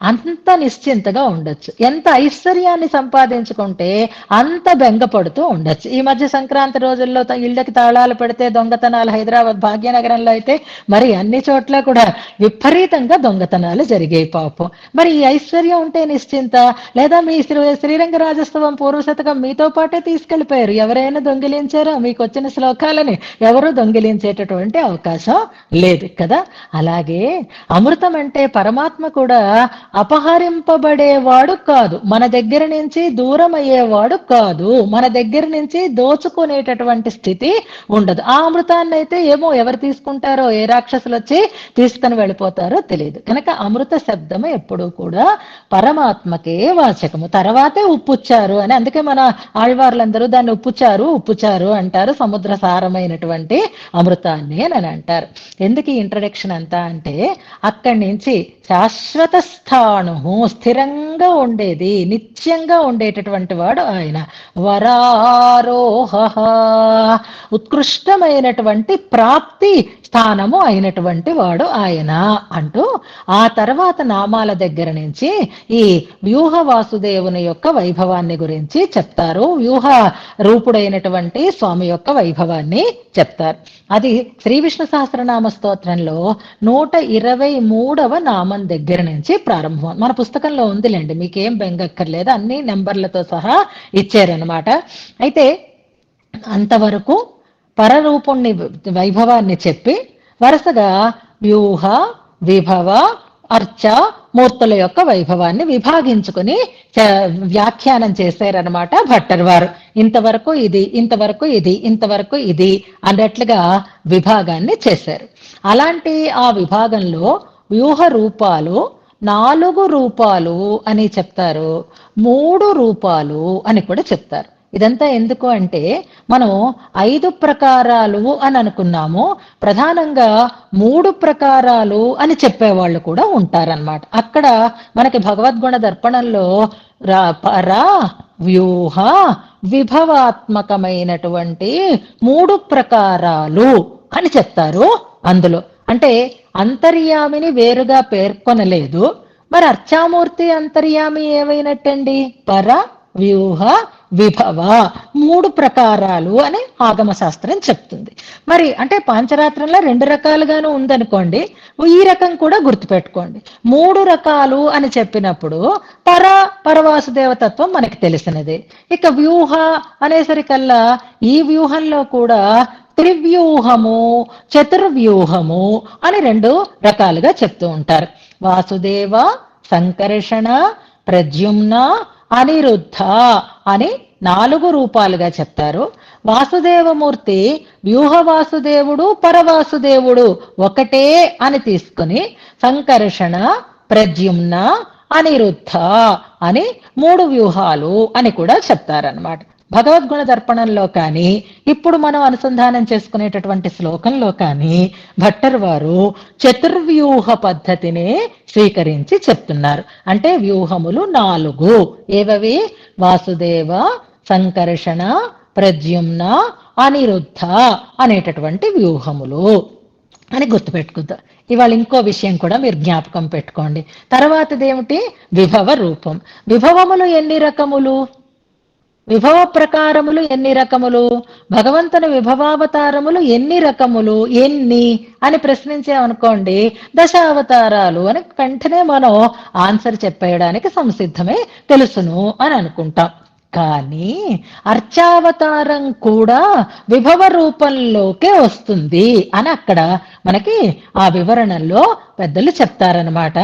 అంత నిశ్చింతగా ఉండొచ్చు, ఎంత ఐశ్వర్యాన్ని సంపాదించుకుంటే అంత బెంగపడుతూ ఉండొచ్చు. ఈ మధ్య సంక్రాంతి రోజుల్లో ఇళ్ళకి తాళాలు పెడితే దొంగతనాలు, హైదరాబాద్ భాగ్యనగరంలో అయితే మరి అన్ని చోట్ల కూడా విపరీతంగా దొంగతనాలు జరిగాయి పాపం. మరి ఈ ఐశ్వర్యం ఉంటే నిశ్చింత, లేదా మీ శ్రీరంగరాజోత్సవం పూర్వ శతకం మీతో పాటే తీసుకెళ్లిపోయారు, ఎవరైనా దొంగిలించారా? మీకు వచ్చిన శ్లోకాలని ఎవరు దొంగిలించేటటువంటి అవకాశం లేదు కదా. అలాగే అమృతం అంటే పరమాత్మ కూడా అపహరింపబడేవాడు కాదు, మన దగ్గర నుంచి దూరం అయ్యేవాడు కాదు, మన దగ్గర నుంచి దోచుకునేటటువంటి స్థితి ఉండదు. ఆ అమృతాన్ని అయితే ఏమో ఎవరు తీసుకుంటారో, ఏ రాక్షసులు వచ్చి తీసుకుని వెళ్ళిపోతారో తెలియదు. కనుక అమృత శబ్దము ఎప్పుడూ కూడా పరమాత్మకే వాచకము. తర్వాతే ఉప్పుచ్చారు అని, అందుకే మన ఆళ్వార్లందరూ దాన్ని ఉప్పుచారు అంటారు. సముద్ర సారమైనటువంటి అమృతాన్ని అని అంటారు. ఎందుకు ఈ ఇంట్రడక్షన్ అంతా అంటే, అక్కడి నుంచి శాశ్వత స్థాణు, స్థిరంగా ఉండేది, నిత్యంగా ఉండేటటువంటి వాడు ఆయన. వరారోహ, ఉత్కృష్టమైనటువంటి ప్రాప్తి స్థానము అయినటువంటి వాడు ఆయన అంటూ, ఆ తర్వాత నామాల దగ్గర నుంచి ఈ వ్యూహ వాసుదేవుని యొక్క వైభవాన్ని గురించి చెప్తారు. వ్యూహ రూపుడైనటువంటి స్వామి యొక్క వైభవాన్ని చెప్తారు. అది శ్రీ విష్ణు సహస్రనామ స్తోత్రంలో 123వ నామం దగ్గర నుంచి ప్రారంభం. మన పుస్తకంలో ఉందిలేండి, మీకేం బెంగక్కర్లేదు, అన్ని నెంబర్లతో సహా ఇచ్చారనమాట. అయితే అంతవరకు పరరూపుణ్ణి వైభవాన్ని చెప్పి వరుసగా వ్యూహ, విభవ, అర్చ మూర్తుల యొక్క వైభవాన్ని విభాగించుకుని వ్యాఖ్యానం చేశారనమాట భట్టర్ వారు. ఇంతవరకు ఇది, ఇంతవరకు ఇది, ఇంతవరకు ఇది అన్నట్లుగా విభాగాన్ని చేశారు. అలాంటి ఆ విభాగంలో వ్యూహ రూపాలు 4 రూపాలు అని చెప్తారు, 3 రూపాలు అని కూడా చెప్తారు. ఇదంతా ఎందుకు అంటే, మనం 5 ప్రకారాలు అని అనుకున్నాము, ప్రధానంగా 3 ప్రకారాలు అని చెప్పేవాళ్ళు కూడా ఉంటారన్నమాట. అక్కడ మనకి భగవద్గుణ దర్పణంలో పర, వ్యూహ, విభవాత్మకమైనటువంటి 3 ప్రకారాలు అని చెప్తారు. అందులో అంటే అంతర్యామిని వేరుగా పేర్కొనలేదు. మరి అర్చామూర్తి అంతర్యామి ఏవైనట్టండి? పర, వ్యూహ, విభవ 3 ప్రకారాలు అని ఆగమ శాస్త్రం చెప్తుంది. మరి అంటే పాంచరాత్రంలో 2 రకాలుగాను ఉందనుకోండి, ఈ రకం కూడా గుర్తుపెట్టుకోండి. 3 రకాలు అని చెప్పినప్పుడు పరవాసుదేవతత్వం మనకి తెలిసినది. ఇక వ్యూహ అనేసరికల్లా ఈ వ్యూహంలో కూడా త్రివ్యూహము, చతుర్వ్యూహము అని 2 రకాలుగా చెప్తూ ఉంటారు. వాసుదేవ, సంకర్షణ, ప్రద్యుమ్న, అనిరుద్ధ అని 4 రూపాలుగా చెప్తారు. వాసుదేవమూర్తి వ్యూహ వాసుదేవుడు, పరవాసుదేవుడు ఒకటే అని తీసుకుని సంకర్షణ, ప్రద్యుమ్న, అనిరుద్ధ అని 3 వ్యూహాలు అని కూడా చెప్తారన్నమాట. భగవద్గుణ దర్పణంలో కానీ, ఇప్పుడు మనం అనుసంధానం చేసుకునేటటువంటి శ్లోకంలో కానీ భట్టర్ వారు చతుర్వ్యూహ పద్ధతిని స్వీకరించి చెప్తున్నారు. అంటే వ్యూహములు 4 ఏవవి? వాసుదేవ, సంకర్షణ, ప్రద్యుమ్న, అనిరుద్ధ అనేటటువంటి వ్యూహములు అని గుర్తుపెట్టుకుందాం. ఇవాళ ఇంకో విషయం కూడా మీరు జ్ఞాపకం పెట్టుకోండి. తర్వాతదేమిటి? విభవ రూపం. విభవములు ఎన్ని రకములు? విభవ ప్రకారములు ఎన్ని రకములు? భగవంతుని విభవావతారములు ఎన్ని రకములు, ఎన్ని అని ప్రశ్నించామనుకోండి, 10 అవతారాలు అని వెంటనే మనం ఆన్సర్ చెప్పేయడానికి సంసిద్ధమే, తెలుసును అని అనుకుంటాం. కానీ అర్చావతారం కూడా విభవ రూపంలోకే వస్తుంది అని అక్కడ మనకి ఆ వివరణలో పెద్దలు చెప్తారనమాట.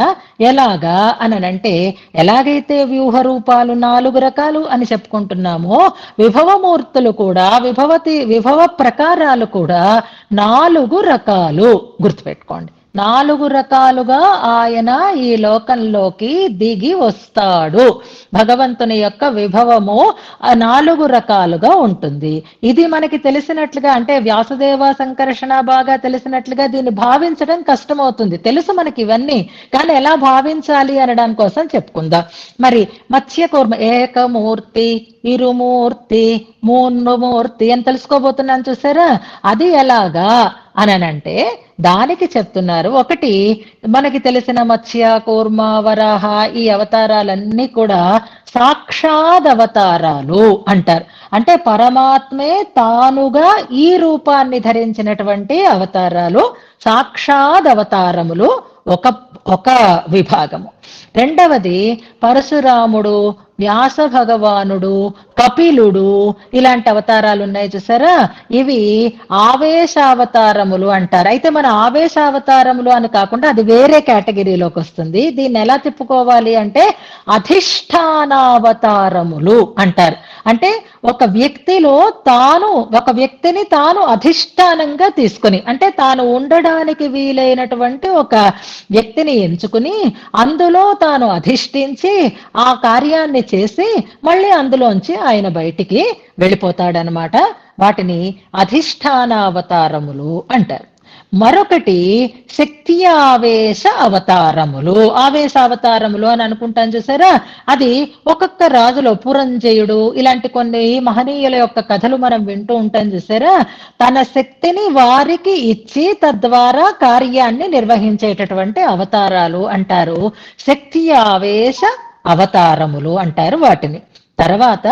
ఎలాగా అనంటే, ఎలాగైతే వ్యూహ రూపాలు 4 రకాలు అని చెప్పుకుంటున్నామో, విభవమూర్తులు కూడా విభవ ప్రకారాలు కూడా 4 రకాలు. గుర్తుపెట్టుకోండి, 4 రకాలుగా ఆయన ఈ లోకంలోకి దిగి వస్తాడు. భగవంతుని యొక్క విభవము 4 రకాలుగా ఉంటుంది. ఇది మనకి తెలిసినట్లుగా, అంటే వ్యాసదేవ సంకర్షణ బాగా తెలిసినట్లుగా దీన్ని భావించడం కష్టమవుతుంది. తెలుసు మనకి ఇవన్నీ, కానీ ఎలా భావించాలి అనడం కోసం చెప్పుకుందాం. మరి మత్స్యకూర్మ ఏకమూర్తి, ఇరుమూర్తి, మూర్తి అని తెలుసుకోబోతున్నాను చూసారా. అది ఎలాగా అనంటే దానికి చెప్తున్నారు. ఒకటి, మనకి తెలిసిన మత్స్య, కూర్మ, వరాహ ఈ అవతారాలన్నీ కూడా సాక్షాద్ అవతారాలు అంటారు. అంటే పరమాత్మే తానుగా ఈ రూపాన్ని ధరించినటువంటి అవతారాలు సాక్షాద్ అవతారములు ఒక విభాగము. రెండవది, పరశురాముడు, వ్యాస భగవానుడు, కపిలుడు ఇలాంటి అవతారాలు ఉన్నాయి చూసారా. ఇవి ఆవేశావతారములు అంటారు. అయితే మన ఆవేశావతారములు అని కాకుండా అది వేరే కేటగిరీలోకి వస్తుంది. దీన్ని ఎలా తిప్పుకోవాలి అంటే అధిష్టానావతారములు అంటారు. అంటే ఒక వ్యక్తిని తాను అధిష్టానంగా తీసుకుని, అంటే తాను ఉండడానికి వీలైనటువంటి ఒక వ్యక్తిని ఎంచుకుని అందులో తాను అధిష్ఠించి ఆ కార్యాన్ని చేసి మళ్ళీ అందులోంచి ఆయన బయటికి వెళ్ళిపోతాడనమాట. వాటిని అధిష్టానావతారములు అంటారు. మరొకటి శక్తి ఆవేశ అవతారములు. ఆవేశావతారములు అని అనుకుంటాం చూసారా. అది ఒక్కొక్క రాజులో పురంజయుడు ఇలాంటి కొన్ని మహనీయుల యొక్క కథలు మనం వింటూ ఉంటాం చూసారా. తన శక్తిని వారికి ఇచ్చి తద్వారా కార్యాన్ని నిర్వహించేటటువంటి అవతారాలు అంటారు. శక్తి ఆవేశ అవతారములు అంటారు వాటిని. తర్వాత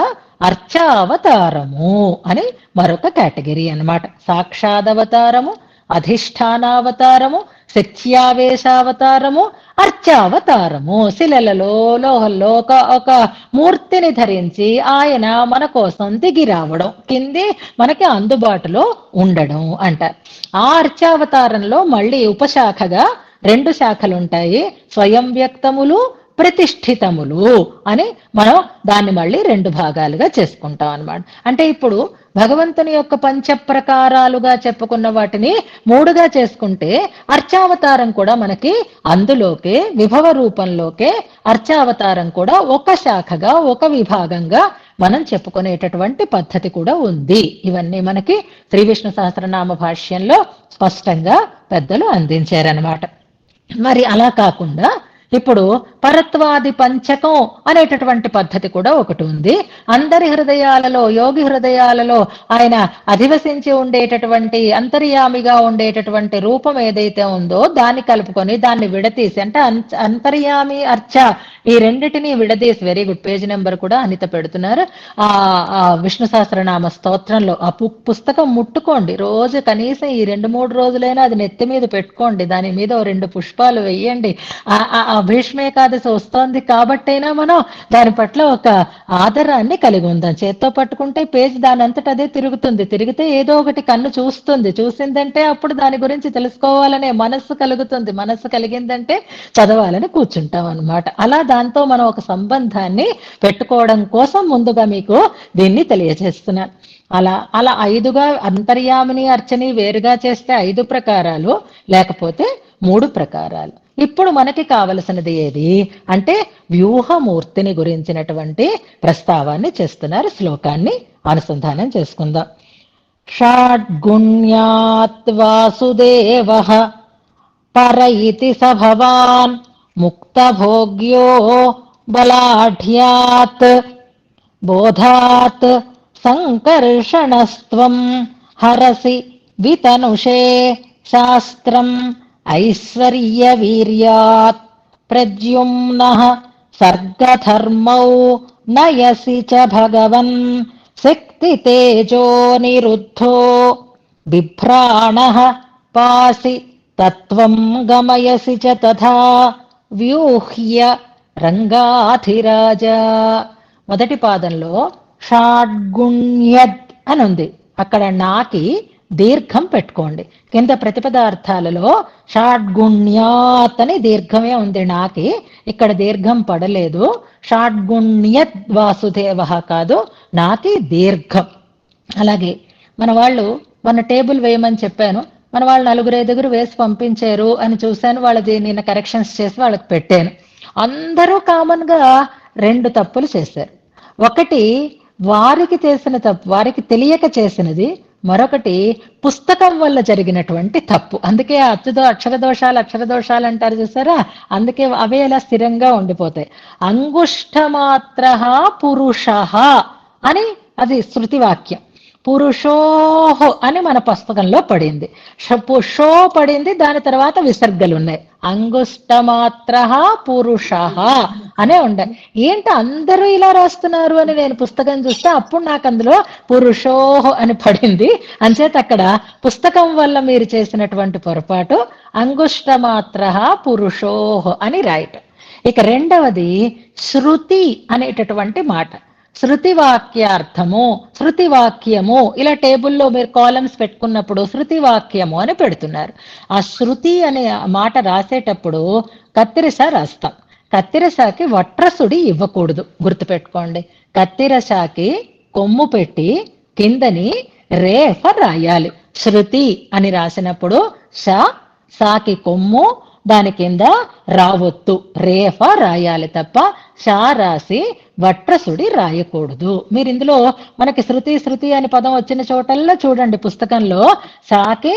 అర్చావతారము అని మరొక కేటగిరీ అన్నమాట. సాక్షాదవతారము, అధిష్టానావతారము, శక్త్యావేశావతారము, అర్చావతారము. శిలలలో, లోహల్లో ఒక మూర్తిని ధరించి ఆయన మన కోసం దిగి రావడం, కింది మనకి అందుబాటులో ఉండడం అంటారు. ఆ అర్చావతారంలో మళ్ళీ ఉపశాఖగా 2 శాఖలు ఉంటాయి. స్వయం వ్యక్తములు, ప్రతిష్ఠితములు అని మనం దాన్ని మళ్ళీ 2 భాగాలుగా చేసుకుంటాం అన్నమాట. అంటే ఇప్పుడు భగవంతుని యొక్క పంచప్రకారాలుగా చెప్పుకున్న వాటిని 3గా చేసుకుంటే అర్చావతారం కూడా మనకి అందులోకే విభవ రూపంలోకే అర్చావతారం కూడా ఒక శాఖగా ఒక విభాగంగా మనం చెప్పుకునేటటువంటి పద్ధతి కూడా ఉంది. ఇవన్నీ మనకి శ్రీ విష్ణు సహస్రనామ భాష్యంలో స్పష్టంగా పెద్దలు అందించారనమాట. మరి అలా కాకుండా ఇప్పుడు పరత్వాది పంచకం అనేటటువంటి పద్ధతి కూడా ఒకటి ఉంది. అందరి హృదయాలలో, యోగి హృదయాలలో ఆయన అధివసించి ఉండేటటువంటి అంతర్యామిగా ఉండేటటువంటి రూపం ఏదైతే ఉందో దాన్ని కలుపుకొని దాన్ని విడతీసి, అంటే అంతర్యామి అర్చ ఈ రెండిటిని విడదీసి, వెరీ గుడ్, పేజ్ నెంబర్ కూడా అనిత పెడుతున్నారు. ఆ విష్ణు సహస్రనామ స్తోత్రంలో ఆ పుస్తకం ముట్టుకోండి. రోజు కనీసం ఈ 2-3 రోజులైనా అది నెత్తి మీద పెట్టుకోండి. దాని మీద 2 పుష్పాలు వెయ్యండి. ఆ భీష్మేకాదశి వస్తోంది కాబట్టైనా మనం దాని పట్ల ఒక ఆదరాన్ని కలిగి ఉందాం. చేత్తో పట్టుకుంటే పేజ్ దాని అంతట అదే తిరుగుతుంది. తిరిగితే ఏదో ఒకటి కన్ను చూస్తుంది. చూసిందంటే అప్పుడు దాని గురించి తెలుసుకోవాలనే మనస్సు కలుగుతుంది. మనస్సు కలిగిందంటే చదవాలని కూర్చుంటాం అన్నమాట. అలా దాంతో మనం ఒక సంబంధాన్ని పెట్టుకోవడం కోసం ముందుగా మీకు దీన్ని తెలియజేస్తున్నాను. అలా 5గా అంతర్యామిని అర్చని వేరుగా చేస్తే 5 ప్రకారాలు, లేకపోతే 3 ప్రకారాలు. ఇప్పుడు మనకి కావలసినది ఏది అంటే వ్యూహమూర్తిని గురించినటువంటి ప్రస్తావాన్ని చేస్తున్నారు. శ్లోకాన్ని అనుసంధానం చేసుకుందాం. షాడ్గుణ్యాత్ వాసుదేవః పర ఇతి స భవాన్ ముక్తభోగ్యో బలాఢ్యాత్ బోధాత్ సంకర్షణస్త్వం హరసి వితనుషే శాస్త్రం ఐశ్వర్య వీర్యాత్ ప్రద్యుమ్నః సర్గధర్మౌ నయసి చ భగవన్ శక్తి తేజో నిరుద్ధో బిభ్రాణః పాసి తత్వం గమయసి చ తథా వ్యూహ్య రంగాధిరాజ. మొదటి పాదంలో షాడ్గుణ్యద్ అని ఉంది. అక్కడ నాకి దీర్ఘం పెట్టుకోండి. కింద ప్రతిపదార్థాలలో షాడ్గుణ్యాత్ అని దీర్ఘమే ఉంది నాకి, ఇక్కడ దీర్ఘం పడలేదు. షాడ్గుణ్యద్ వాసుదేవ కాదు, నాకి దీర్ఘం. అలాగే మన వాళ్ళు మన టేబుల్ వేయమని చెప్పాను, మన వాళ్ళు 4-5 వేసి పంపించారు అని చూశాను. వాళ్ళది నిన్న కరెక్షన్స్ చేసి వాళ్ళకి పెట్టాను. అందరూ కామన్ గా 2 తప్పులు చేశారు. ఒకటి వారికి చేసిన తప్పు, వారికి తెలియక చేసినది. మరొకటి పుస్తకం వల్ల జరిగినటువంటి తప్పు. అందుకే అక్షర దోషాలు అంటారు చూసారా, అందుకే అవే ఇలా స్థిరంగా ఉండిపోతాయి. అంగుష్ఠమాత్ర పురుష అని అది శృతి వాక్యం. పురుషోహో అని మన పుస్తకంలో పడింది. షో పడింది, దాని తర్వాత విసర్గలు ఉన్నాయి. అంగుష్టమాత్ర పురుష అనే ఉండే. ఏంటి అందరూ ఇలా రాస్తున్నారు అని నేను పుస్తకం చూస్తే అప్పుడు నాకు అందులో పురుషోహో అని పడింది. అంచేత అక్కడ పుస్తకం వల్ల మీరు చేసినటువంటి పొరపాటు అంగుష్టమాత్ర పురుషోహో అని రాయటం. ఇక రెండవది శృతి అనేటటువంటి మాట. శృతి వాక్యార్థము, శృతి వాక్యము, ఇలా టేబుల్లో మీరు కాలమ్స్ పెట్టుకున్నప్పుడు శృతి వాక్యము అని పెడుతున్నారు. ఆ శృతి అనే మాట రాసేటప్పుడు కత్తిరస రాస్తాం. కత్తిరసాకి వట్రసుడి ఇవ్వకూడదు, గుర్తుపెట్టుకోండి. కత్తిరసాకి కొమ్ము పెట్టి కిందని రేఫ రాయాలి. శృతి అని రాసినప్పుడు సాకి కొమ్ము, దాని కింద రావొత్తు రేఫ రాయాలి తప్ప షా రాసి వట్రసుడి రాయకూడదు. మీరు ఇందులో మనకి శృతి అని పదం వచ్చిన చోటల్లా చూడండి పుస్తకంలో షాకి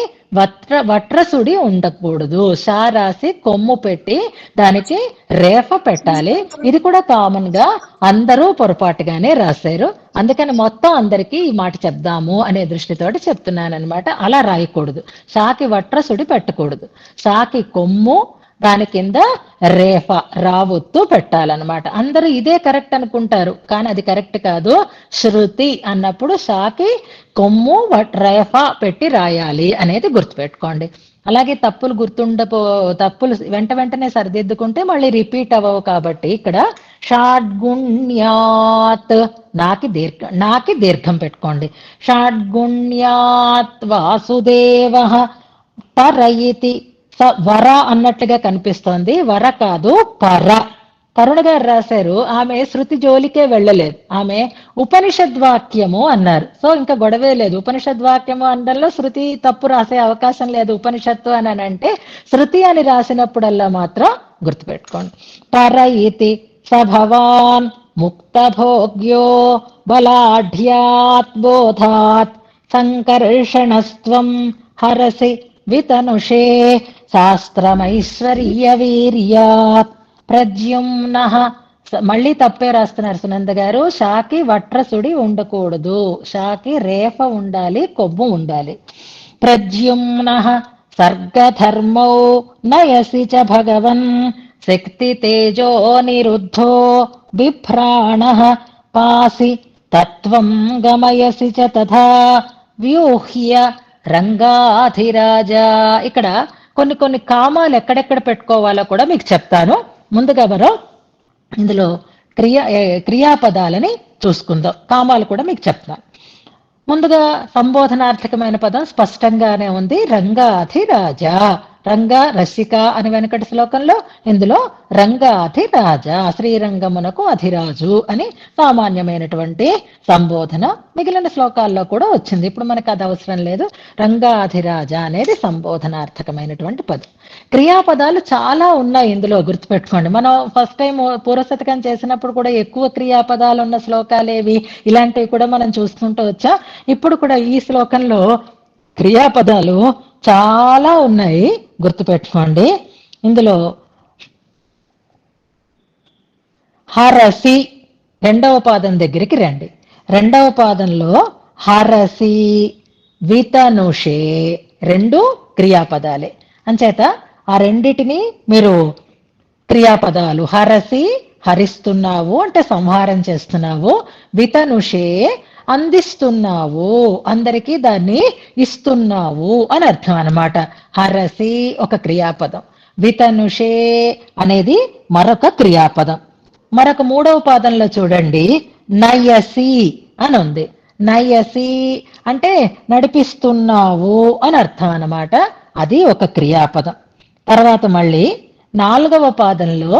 వట్రసుడి ఉండకూడదు. షా రాసి కొమ్ము పెట్టి దానికి రేఫ పెట్టాలి. ఇది కూడా కామన్ గా అందరూ పొరపాటుగానే రాశారు. అందుకని మొత్తం అందరికీ ఈ మాట చెప్దాము అనే దృష్టితోటి చెప్తున్నానమాట. అలా రాయకూడదు. షాకి వట్రసుడి పెట్టకూడదు. షాకి కొమ్ము, దాని కింద రేఫ రావొత్తు పెట్టాలన్నమాట. అందరూ ఇదే కరెక్ట్ అనుకుంటారు, కానీ అది కరెక్ట్ కాదు. శృతి అన్నప్పుడు షాకి కొమ్ము రేఫ పెట్టి రాయాలి అనేది గుర్తుపెట్టుకోండి. అలాగే తప్పులు వెంటనే సరిదిద్దుకుంటే మళ్ళీ రిపీట్ అవ్వవు. కాబట్టి ఇక్కడ షాడ్గుణ్యాత్ నాకి దీర్ఘం పెట్టుకోండి. షాడ్గుణ్యాత్ వాసుదేవ పరయితి వర అన్నట్టుగా కనిపిస్తోంది, వర కాదు పర. తరుణ గారు రాశారు, ఆమె శృతి జోలికే వెళ్ళలేదు, ఆమె ఉపనిషద్వాక్యము అన్నారు. సో ఇంకా గొడవే లేదు. ఉపనిషద్వాక్యము అనడంలో శృతి తప్పు రాసే అవకాశం లేదు. ఉపనిషత్తు అని అంటే శృతి అని రాసినప్పుడల్లా మాత్రం గుర్తుపెట్టుకోండి. పర ఇతి సభవాన్ ముక్తభోగ్యో బలాఢ్యాత్ బోధాత్ సంకర్షణస్త్వం హరసి వితనుషే శాస్త్రమైశ్వర్య వీర్యాత్ ప్రద్యుమ్న. మళ్ళీ తప్పే రాస్తున్నారు సునంద గారు. షాకి వట్రసుడి ఉండకూడదు, షాకి రేఫ ఉండాలి, కొవ్వు ఉండాలి. ప్రద్యుమ్న సర్గధర్మౌ నయసి చ భగవన్ శక్తి తేజో నిరుద్ధో బిభ్రాణ పాసి తత్వం గమయసి చ తథా వ్యూహ్య రంగాధిరాజ. ఇక్కడ కొన్ని కామాలు ఎక్కడెక్కడ పెట్టుకోవాలో కూడా మీకు చెప్తాను. ముందుగా మనం ఇందులో క్రియాపదాలని చూసుకుందాం. కామాలు కూడా మీకు చెప్తాను. ముందుగా సంబోధనార్థకమైన పదం స్పష్టంగానే ఉంది, రంగాధిరాజ. రంగ రసిక అని వెనకటి శ్లోకంలో, ఇందులో రంగాధిరాజ, శ్రీరంగమునకు అధిరాజు అని సామాన్యమైనటువంటి సంబోధన మిగిలిన శ్లోకాల్లో కూడా వచ్చింది. ఇప్పుడు మనకు అది అవసరం లేదు. రంగాధిరాజ అనేది సంబోధనార్థకమైనటువంటి పదం. క్రియాపదాలు చాలా ఉన్నాయి ఇందులో, గుర్తుపెట్టుకోండి. మనం ఫస్ట్ టైం పూర్వశతకం చేసినప్పుడు కూడా ఎక్కువ క్రియాపదాలు ఉన్న శ్లోకాలేవి ఇలాంటివి కూడా మనం చూసుకుంటూ వచ్చా. ఇప్పుడు కూడా ఈ శ్లోకంలో క్రియాపదాలు చాలా ఉన్నాయి, గుర్తుపెట్టుకోండి. ఇందులో హరసి రెండవ పాదం దగ్గరికి రండి. రెండవ పాదంలో హరసి వితనుషే రెండు క్రియాపదాలే. అంచేత ఆ రెండిటిని మీరు క్రియాపదాలు, హరసి హరిస్తున్నావు అంటే సంహారం చేస్తున్నావు, వితనుషే అందిస్తున్నావు, అందరికీ దాన్ని ఇస్తున్నావు అని అర్థం అన్నమాట. హరసి ఒక క్రియాపదం, వితనుషే అనేది మరొక క్రియాపదం. మరొక మూడవ పాదంలో చూడండి, నయసి అని ఉంది. నయసి అంటే నడిపిస్తున్నావు అని అర్థం అన్నమాట. అది ఒక క్రియాపదం. తర్వాత మళ్ళీ 4వ పాదంలో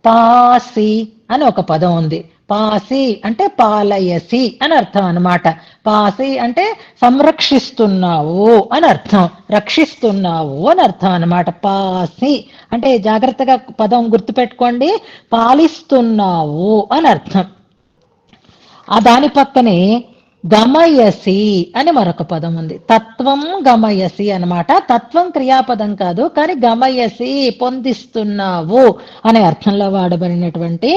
పాసి అని ఒక పదం ఉంది. పాసి అంటే పాలయసి అని అర్థం అన్నమాట. పాసి అంటే సంరక్షిస్తున్నావు అని అర్థం, రక్షిస్తున్నావు అని అర్థం అన్నమాట. పాసి అంటే జాగ్రత్తగా పదం గుర్తుపెట్టుకోండి, పాలిస్తున్నావు అని అర్థం. ఆ దాని పక్కనే గమయసి అని మరొక పదం ఉంది. తత్వం గమయసి అన్నమాట. తత్వం క్రియాపదం కాదు, కానీ గమయసి పొందిస్తున్నావు అనే అర్థంలో వాడబడినటువంటి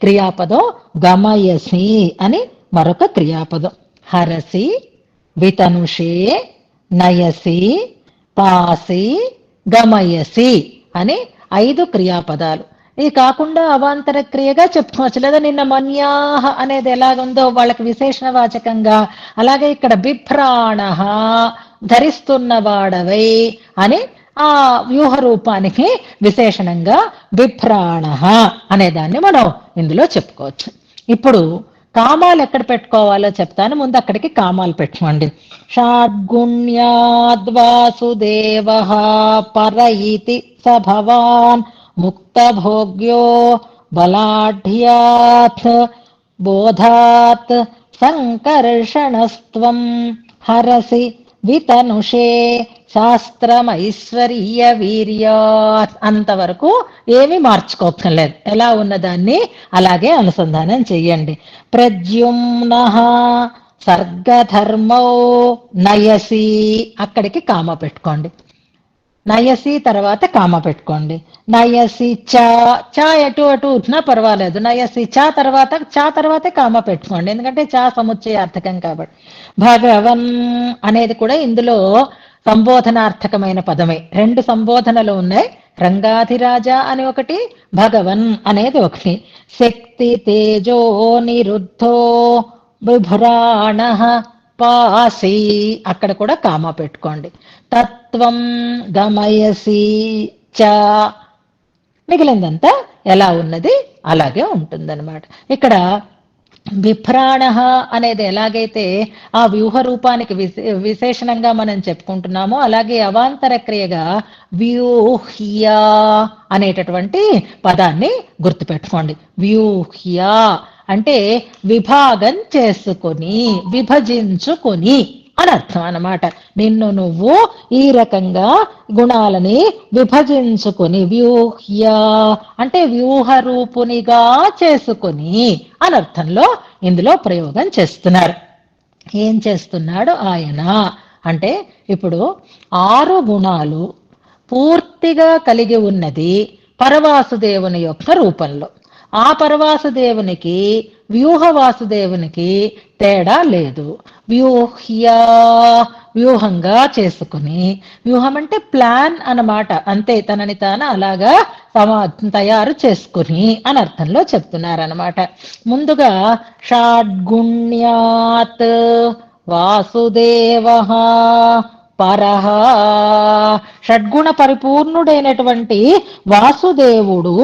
క్రియాపదం గమయసి అని మరొక క్రియాపదం. హరసి, వితనుషే, నయసి, పాసి, గమయసి అని 5 క్రియాపదాలు. ఇది కాకుండా అవాంతర క్రియగా చెప్పుకోవచ్చు. లేదా నిన్న మన్యాహ అనేది ఎలాగుందో వాళ్ళకి విశేషణ వాచకంగా, అలాగే ఇక్కడ బిభ్రాణ ధరిస్తున్నవాడవై అని ఆ వ్యూహ రూపానికి విశేషణంగా బిభ్రాణ అనే దాన్ని మనం ఇందులో చెప్పుకోవచ్చు. ఇప్పుడు కామాలు ఎక్కడ పెట్టుకోవాలో చెప్తాను, ముందు అక్కడికి కామాలు పెట్టుకోండి. షాడ్గుణ్యాద్వాసుదేవ పర ఇతి స భవాన్ ముక్తభోగ్యో బలాఢ్యాత్ బోధాత్ సంకర్షణస్త్వం హరసి వితనుషే శాస్త్రమైశ్వర్య వీర్యాత్. అంతవరకు ఏమీ మార్చుకోక్కర్లేదు, ఎలా ఉన్నదాన్ని అలాగే అనుసంధానం చెయ్యండి. ప్రద్యుమ్నః సర్గధర్మౌ నయసి, అక్కడికి కామ పెట్టుకోండి. నయసి తర్వాత కామ పెట్టుకోండి. నయసి చ, చ ఎటు అటు ఉన్నా పర్వాలేదు. నయసి చ తర్వాతే కామ పెట్టుకోండి, ఎందుకంటే చ సముచ్చయార్థకం కాబట్టి. భగవన్ అనేది కూడా ఇందులో సంబోధనార్థకమైన పదమే. 2 సంబోధనలు ఉన్నాయి, రంగాధిరాజ అని ఒకటి, భగవన్ అనేది ఒకటి. శక్తి తేజో నిరుద్ధో బిభ్రాణ పాసి, అక్కడ కూడా కామ పెట్టుకోండి. తత్వం గమయసి చ, మిగిలిందంతా ఎలా ఉన్నది అలాగే ఉంటుందన్నమాట. ఇక్కడ బిభ్రాణ అనేది ఎలాగైతే ఆ వ్యూహ రూపానికి విశేషణంగా మనం చెప్పుకుంటున్నామో, అలాగే అవాంతర క్రియగా వ్యూహ్య అనేటటువంటి పదాన్ని గుర్తుపెట్టుకోండి. వ్యూహ్య అంటే విభాగం చేసుకొని, విభజించుకొని అని అర్థం అన్నమాట. నిన్ను నువ్వు ఈ రకంగా గుణాలని విభజించుకొని, వ్యూహ్య అంటే వ్యూహ రూపునిగా చేసుకొని అని అర్థంలో ఇందులో ప్రయోగం చేస్తున్నారు. ఏం చేస్తున్నాడు ఆయన అంటే, ఇప్పుడు 6 గుణాలు పూర్తిగా కలిగి ఉన్నది పరవాసుదేవుని యొక్క రూపంలో. ఆ పరవాసుదేవునికి వ్యూహ వాసుదేవునికి తేడా లేదు. వ్యూహ్య వ్యూహంగా చేసుకుని, వ్యూహం అంటే ప్లాన్ అన్నమాట, అంతే, తనని తాను అలాగా తయారు చేసుకుని అని అర్థంలో చెప్తున్నారన్నమాట. ముందుగా షాడ్గుణ్యాత్ వాసుదేవ పరహ, షడ్గుణ పరిపూర్ణుడైనటువంటి వాసుదేవుడు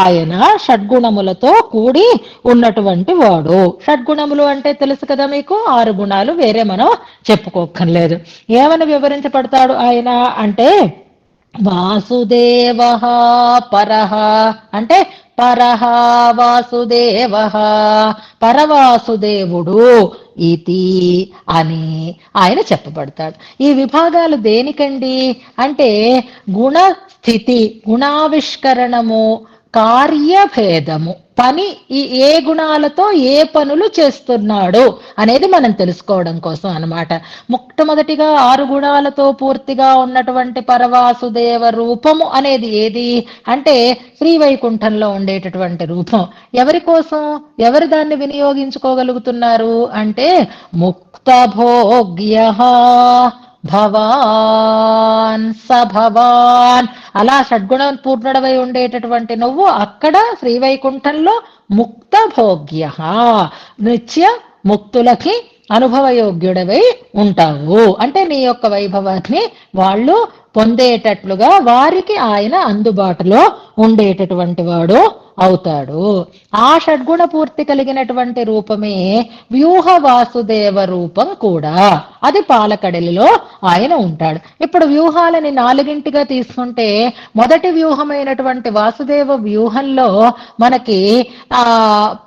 ఆయన షడ్గుణములతో కూడి ఉన్నటువంటి వాడు. షడ్గుణములు అంటే తెలుసు కదా మీకు, 6 గుణాలు, వేరే మనం చెప్పుకోక్కర్లేదు. ఏమని వివరించబడతాడు ఆయన అంటే, వాసుదేవ పరహ అంటే పరహ వాసుదేవ, పరవాసుదేవుడు ఇది అని ఆయన చెప్పబడతాడు. ఈ విభాగాలు దేనికండి అంటే, గుణస్థితి, గుణావిష్కరణము, కార్యభేదము, పని, ఈ ఏ గుణాలతో ఏ పనులు చేస్తున్నాడు అనేది మనం తెలుసుకోవడం కోసం అన్నమాట. మొట్టమొదటిగా 6 గుణాలతో పూర్తిగా ఉన్నటువంటి పరవాసుదేవ రూపము అనేది ఏది అంటే, శ్రీవైకుంఠంలో ఉండేటటువంటి రూపం. ఎవరి కోసం, ఎవరు దాన్ని వినియోగించుకోగలుగుతున్నారు అంటే, ముక్తభోగ్య భవాన్ స భవాన్, అలా షడ్గుణ పూర్ణుడవై ఉండేటటువంటి నువ్వు అక్కడ శ్రీవైకుంఠంలో ముక్త భోగ్య, నిత్య ముక్తులకి అనుభవయోగ్యుడవై ఉంటావు. అంటే నీ యొక్క వైభవాన్ని వాళ్ళు పొందేటట్లుగా వారికి ఆయన అందుబాటులో ఉండేటటువంటి వాడు అవుతాడు. ఆ షడ్గుణ పూర్తి కలిగినటువంటి రూపమే వ్యూహ వాసుదేవ రూపం కూడా. అది పాలకడలిలో ఆయన ఉంటాడు. ఇప్పుడు వ్యూహాలని నాలుగింటిగా తీసుకుంటే మొదటి వ్యూహమైనటువంటి వాసుదేవ వ్యూహంలో మనకి ఆ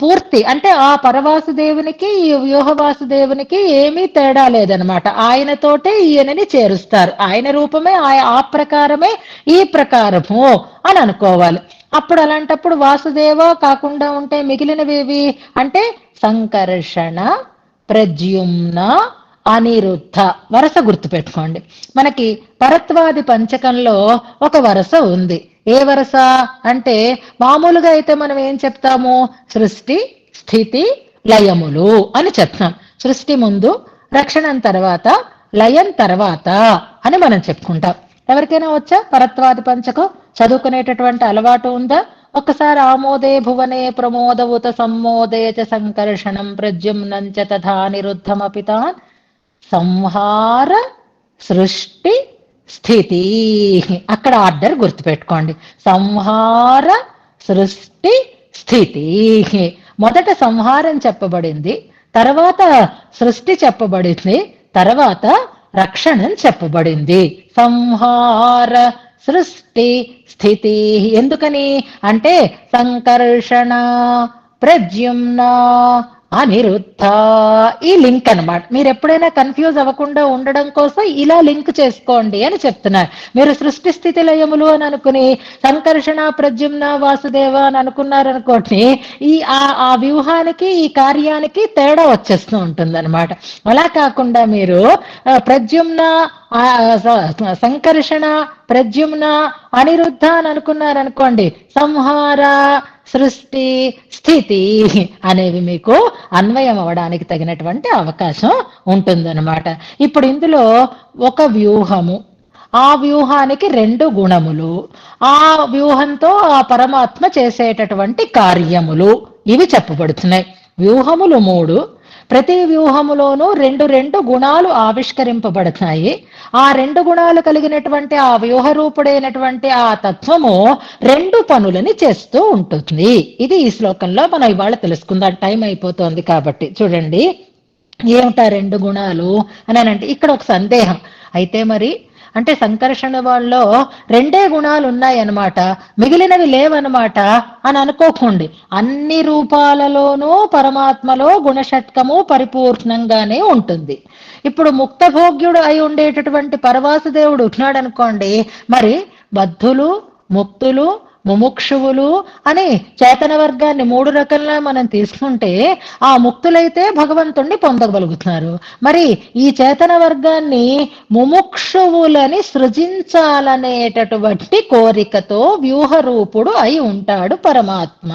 పూర్తి అంటే ఆ పరవాసుదేవునికి ఈ వ్యూహ వాసుదేవునికి ఏమీ తేడా లేదనమాట. ఆయనతోటే ఈయనని చేరుస్తారు. ఆయన రూపమే ఆ ప్రకారమే ఈ ప్రకారము అని అనుకోవాలి. అప్పుడు అలాంటప్పుడు వాసుదేవ కాకుండా ఉంటే మిగిలినవేవి అంటే సంకర్షణ, ప్రద్యుమ్న, అనిరుద్ధ వరస గుర్తుపెట్టుకోండి. మనకి పరత్వాది పంచకంలో ఒక వరస ఉంది. ఏ వరస అంటే మామూలుగా అయితే మనం ఏం చెప్తాము, సృష్టి స్థితి లయములు అని చెప్తాం. సృష్టి ముందు, రక్షణం తర్వాత, లయం తర్వాత అని మనం చెప్పుకుంటాం. ఎవరికైనా వచ్చా పరత్వాది పంచకం చదువుకునేటటువంటి అలవాటు ఉందా? ఒక్కసారి ఆమోదే భువనే ప్రమోదవుత సమ్మోదే చ సంకర్షణం ప్రద్యుమ్నం చ తథా నిరుద్ధమపి తాన్ సంహార సృష్టి స్థితి. అక్కడ ఆర్డర్ గుర్తుపెట్టుకోండి. సంహార సృష్టి స్థితి. మొదట సంహారం చెప్పబడింది, తర్వాత సృష్టి చెప్పబడింది, తర్వాత రక్షణం చెప్పబడింది. సంహార సృష్టి స్థితి. ఎందుకని అంటే సంకర్షణ, ప్రద్యుమ్న, అనిరుద్ధ ఈ లింక్ అన్నమాట. మీరు ఎప్పుడైనా కన్ఫ్యూజ్ అవ్వకుండా ఉండడం కోసం ఇలా లింక్ చేసుకోండి అని చెప్తున్నారు. మీరు సృష్టి స్థితి లయములు అని అనుకుని సంకర్షణ, ప్రద్యుమ్న, వాసుదేవ అని అనుకున్నారనుకోండి, ఆ వ్యూహానికి ఈ కార్యానికి తేడా వచ్చేస్తూ ఉంటుంది అనమాట. అలా కాకుండా మీరు ప్రద్యుమ్న, సంకర్షణ, ప్రద్యుమ్న, అనిరుద్ధ అని అనుకున్నారనుకోండి, సంహార సృష్టి స్థితి అనేవి మీకు అన్వయం అవ్వడానికి తగినటువంటి అవకాశం ఉంటుందన్నమాట. ఇప్పుడు ఇందులో ఒక వ్యూహము, ఆ వ్యూహానికి రెండు గుణములు, ఆ వ్యూహంతో ఆ పరమాత్మ చేసేటటువంటి కార్యములు ఇవి చెప్పబడుతున్నాయి. వ్యూహములు మూడు, ప్రతి వ్యూహములోనూ రెండు రెండు గుణాలు ఆవిష్కరింపబడతాయి. ఆ రెండు గుణాలు కలిగినటువంటి ఆ వ్యూహరూపుడైనటువంటి ఆ తత్వము రెండు పనులని చేస్తూ ఉంటుంది. ఇది ఈ శ్లోకంలో మనం ఇవాళ తెలుసుకుందాం. టైం అయిపోతోంది కాబట్టి చూడండి, ఏమిటా రెండు గుణాలు అని అంటే ఇక్కడ ఒక సందేహం. అయితే మరి అంటే సంకర్షణ వాళ్ళలో రెండే గుణాలు ఉన్నాయన్నమాట, మిగిలినవి లేవన్నమాట అని అనుకోకండి. అన్ని రూపాలలోనూ పరమాత్మలో గుణషట్కము పరిపూర్ణంగానే ఉంటుంది. ఇప్పుడు ముక్తభోగ్యుడు అయి ఉండేటటువంటి పరవాసుదేవుడు ఉన్నాడు అనుకోండి, మరి బద్ధులు, ముక్తులు, ముముక్షువులు అని చేతన వర్గాన్ని మూడు రకంగా మనం తీసుకుంటే ఆ ముక్తులైతే భగవంతుణ్ణి పొందగలుగుతున్నారు. మరి ఈ చేతన వర్గాన్ని ముముక్షువులని సృజించాలనేటటువంటి కోరికతో వ్యూహరూపుడు అయి ఉంటాడు పరమాత్మ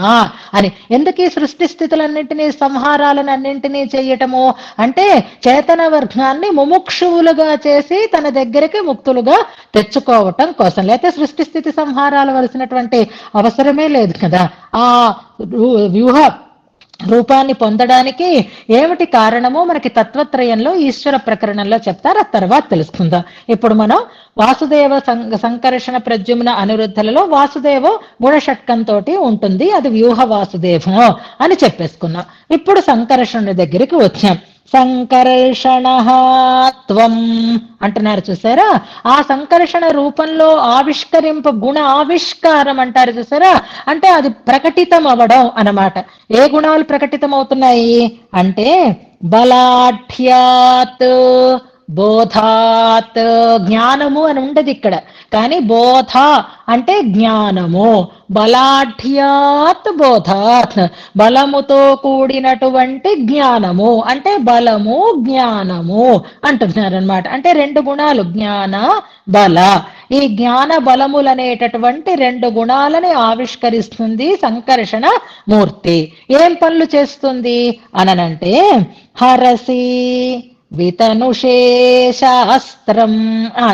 అని. ఎందుకు ఈ సృష్టి స్థితులన్నింటినీ సంహారాలన్నింటినీ చేయటము అంటే చేతన వర్గాన్ని ముముక్షువులుగా చేసి తన దగ్గరికి ముక్తులుగా తెచ్చుకోవటం కోసం. లేకపోతే సృష్టి స్థితి సంహారాలు వలసినటువంటి అవసరమే లేదు కదా. ఆ వ్యూహ రూపాన్ని పొందడానికి ఏమిటి కారణమో మనకి తత్వత్రయంలో ఈశ్వర ప్రకరణంలో చెప్తారు, ఆ తర్వాత తెలుసుకుందాం. ఇప్పుడు మనం వాసుదేవ సంకర్షణ, ప్రద్యుమ్న, అనిరుద్ధలలో వాసుదేవ గుణషట్కంతో ఉంటుంది, అది వ్యూహ వాసుదేవం అని చెప్పేసుకున్నాం. ఇప్పుడు సంకర్షణ దగ్గరికి వచ్చాం. సంకర్షణ త్వం అంటున్నారు చూసారా, ఆ సంకర్షణ రూపంలో గుణ ఆవిష్కారం అంటారు చూసారా, అంటే అది ప్రకటితం అవ్వడం అన్నమాట. ఏ గుణాలు ప్రకటితం అవుతున్నాయి అంటే బలాఢ్యాత్, బోధాత్, జ్ఞానము అని ఉండదు ఇక్కడ, కానీ బోధ అంటే జ్ఞానము. బలాఢ్యాత్ బోధాత్, బలముతో కూడినటువంటి జ్ఞానము అంటే బలము జ్ఞానము అంటున్నారనమాట. అంటే రెండు గుణాలు జ్ఞాన బల. ఈ జ్ఞాన బలములనేటటువంటి రెండు గుణాలని ఆవిష్కరిస్తుంది సంకర్షణ మూర్తి. ఏం పనులు చేస్తుంది అననంటే హరసి వితనుషే శాస్త్రం.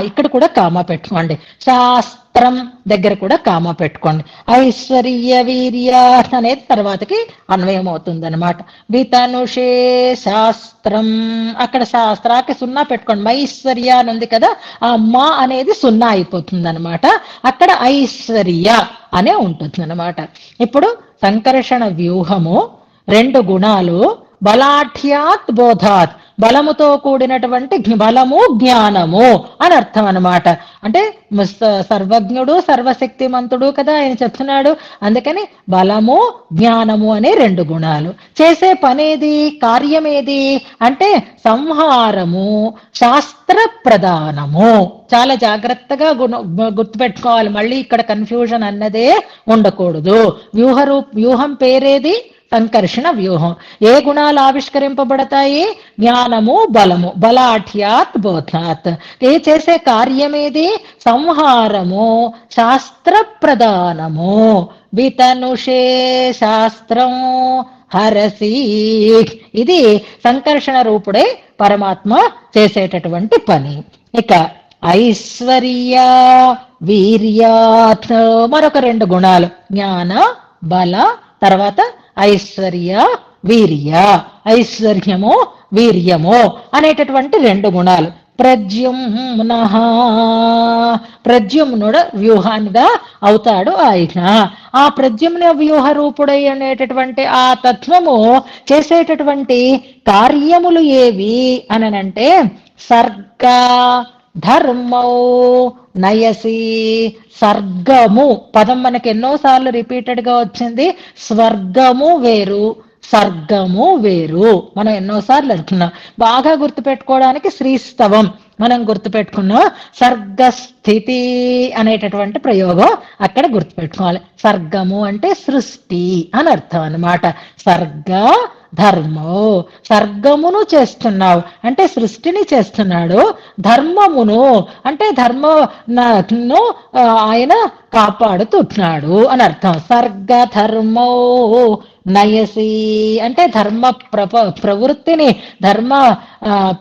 ఇక్కడ కూడా కామా పెట్టుకోండి, శాస్త్రం దగ్గర కూడా కామా పెట్టుకోండి. ఐశ్వర్య వీర్య అనేది తర్వాతకి అన్వయం అవుతుంది అనమాట. వితనుషే శాస్త్రం, అక్కడ శాస్త్రాకి సున్నా పెట్టుకోండి. ఐశ్వర్య అని ఉంది కదా, ఆ మా అనేది సున్నా అయిపోతుంది అనమాట. అక్కడ ఐశ్వర్య అనే ఉంటుంది అనమాట. ఇప్పుడు సంకర్షణ వ్యూహము, 2 గుణాలు, బలాఢ్యాత్ బోధాత్, బలముతో కూడినటువంటి బలము జ్ఞానము అని అర్థం అన్నమాట. అంటే సర్వజ్ఞుడు సర్వశక్తిమంతుడు కదా ఆయన చెప్తున్నాడు. అందుకని బలము జ్ఞానము అనే 2 గుణాలు. చేసే పనేది, కార్యమేది అంటే సంహారము, శాస్త్ర ప్రధానము. చాలా జాగ్రత్తగా గుర్తుపెట్టుకోవాలి. మళ్ళీ ఇక్కడ కన్ఫ్యూజన్ అన్నదే ఉండకూడదు. వ్యూహం పేరేది సంకర్షణ వ్యూహం. ఏ గుణాలు ఆవిష్కరింపబడతాయి? జ్ఞానము, బలము. బలాఢ్యాత్ బోధాత్. చేసే కార్యమేది? సంహారము, శాస్త్ర ప్రధానము. వితనుషే శాస్త్రం హరసి. ఇది సంకర్షణ రూపుడే పరమాత్మ చేసేటటువంటి పని. ఇక ఐశ్వర్య వీర్యాత్, మరొక 2 గుణాలు, జ్ఞాన బల, తర్వాత ఐశ్వర్య వీర్య. ఐశ్వర్యము వీర్యము అనేటటువంటి 2 గుణాలు. ప్రద్యుమ్న, ప్రద్యుమ్నుడు వ్యూహానిగా అవుతాడు ఆయన. ఆ ప్రద్యుమ్న వ్యూహ రూపుడై అనేటటువంటి ఆ తత్వము చేసేటటువంటి కార్యములు ఏవి అనంటే సర్గ ధర్మౌ నయసి. సర్గము పదం మనకి ఎన్నోసార్లు రిపీటెడ్ గా వచ్చింది. స్వర్గము వేరు, సర్గము వేరు. మనం ఎన్నోసార్లు అంటున్నాం. బాగా గుర్తుపెట్టుకోవడానికి శ్రీస్తవం మనం గుర్తుపెట్టుకున్నాం. సర్గస్థితి అనేటటువంటి ప్రయోగం అక్కడ గుర్తుపెట్టుకోవాలి. సర్గము అంటే సృష్టి అని అర్థం అన్నమాట. సర్గ ధర్మో, సర్గమును చేస్తున్నావు అంటే సృష్టిని చేస్తున్నాడు. ధర్మమును అంటే ధర్మను ఆయన కాపాడుతున్నాడు అని అర్థం. సర్గ ధర్మో నయసి అంటే ధర్మ ప్రవృత్తిని, ధర్మ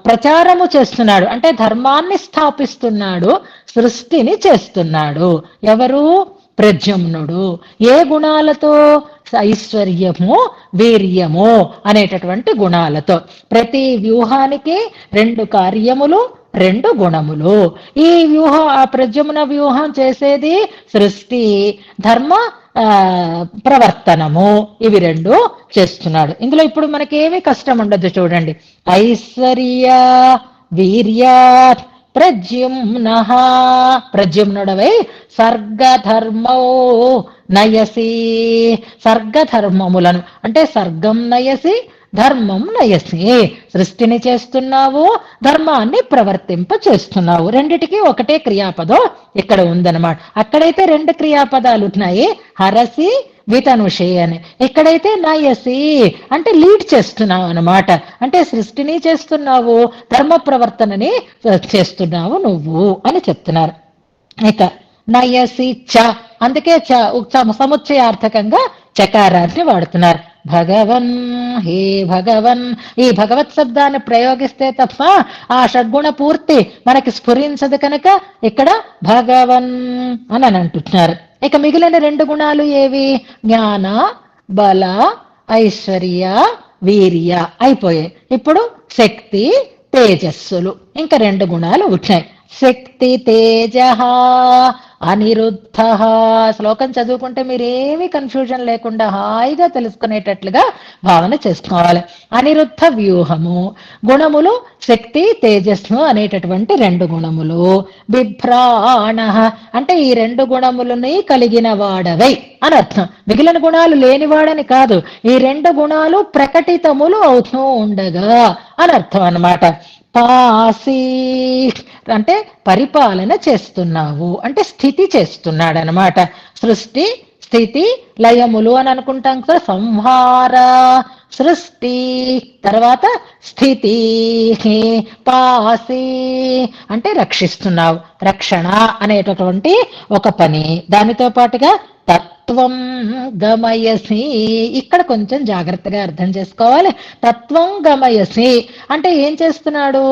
ప్రచారము చేస్తున్నాడు అంటే ధర్మాన్ని స్థాపిస్తున్నాడు, సృష్టిని చేస్తున్నాడు. ఎవరు? ప్రద్యుమ్నుడు. ఏ గుణాలతో? ఐశ్వర్యము వీర్యము అనేటటువంటి గుణాలతో. ప్రతి వ్యూహానికి 2 కార్యములు, 2 గుణములు. ఈ ప్రద్యుమ్న వ్యూహం చేసేది సృష్టి, ధర్మ ప్రవర్తనము. ఇవి 2 చేస్తున్నాడు. ఇందులో ఇప్పుడు మనకేమీ కష్టం ఉండదు. చూడండి, ఐశ్వర్య వీర్యాత్ ప్రద్యుమ్న, ప్రద్యుమ్నుడవై సర్గధర్మో నయసి. సర్గధర్మములను అంటే సర్గం నయసి, ధర్మం నయసి. సృష్టిని చేస్తున్నావు, ధర్మాన్ని ప్రవర్తింప చేస్తున్నావు. రెండిటికి ఒకటే క్రియాపదం ఇక్కడ ఉందన్నమాట. అక్కడైతే 2 క్రియాపదాలు ఉన్నాయి, హరసి వితనుషే అని. ఇక్కడైతే నయసి అంటే లీడ్ చేస్తున్నావు అన్నమాట. అంటే సృష్టిని చేస్తున్నావు, ధర్మ ప్రవర్తనని చేస్తున్నావు నువ్వు అని చెప్తున్నారు. ఇక నయసి చ, అందుకే సముచ్చయార్థకంగా చకారాన్ని వాడుతున్నారు. భగవన్, హే భగవన్. ఈ భగవత్ శబ్దాన్ని ప్రయోగిస్తే తప్ప ఆ షడ్గుణ పూర్తి మనకి స్ఫురించదు కనుక ఇక్కడ భగవన్ అని అంటున్నారు. ఇక మిగిలిన 2 గుణాలు ఏవి? జ్ఞాన బల ఐశ్వర్య వీర్య అయిపోయాయి. ఇప్పుడు శక్తి తేజస్సులు, ఇంకా 2 గుణాలు వచ్చాయి. శక్తి తేజ అనిరుద్ధ. శ్లోకం చదువుకుంటే మీరేమీ కన్ఫ్యూజన్ లేకుండా హాయిగా తెలుసుకునేటట్లుగా భావన చేసుకోవాలి. అనిరుద్ధ వ్యూహము, గుణములు శక్తి తేజస్సు అనేటటువంటి 2 గుణములు. బిభ్రాణ అంటే ఈ 2 గుణములని కలిగిన వాడవై అని అర్థం. మిగిలిన గుణాలు లేనివాడని కాదు, ఈ 2 గుణాలు ప్రకటితములు అవుతూ ఉండగా అని అర్థం అన్నమాట. పాసి అంటే పరిపాలన చేస్తున్నావు అంటే స్థితి చేస్తున్నాడు అనమాట. సృష్టి స్థితి లయములు అని అనుకుంటాం కదా. సంహార సృష్టి, తర్వాత స్థితి, పాసి అంటే రక్షిస్తున్నావు, రక్షణ అనేటటువంటి ఒక పని. దానితో పాటుగా తత్వం గమయసి, ఇక్కడ కొంచెం జాగ్రత్తగా అర్థం చేసుకోవాలి. తత్వం గమయసి అంటే ఏం చేస్తున్నాడు?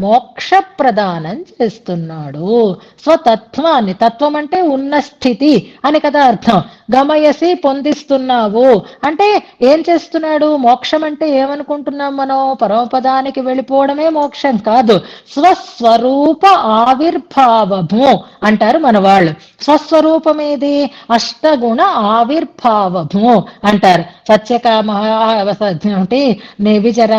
మోక్ష ప్రదానం చేస్తున్నాడు. స్వతత్వాన్ని, తత్వం అంటే ఉన్న స్థితి అని కదా అర్థం. గమయసి పొందిస్తున్నావు అంటే ఏం చేస్తున్నాడు? మోక్షం అంటే ఏమనుకుంటున్నాం మనం? పరమపదానికి వెళ్ళిపోవడమే మోక్షం కాదు. స్వస్వరూప ఆవిర్భావము అంటారు మన వాళ్ళు. స్వస్వరూపమేది? అష్టగుణ ఆవిర్భావము అంటారు. సత్యకామ అంటే విచర,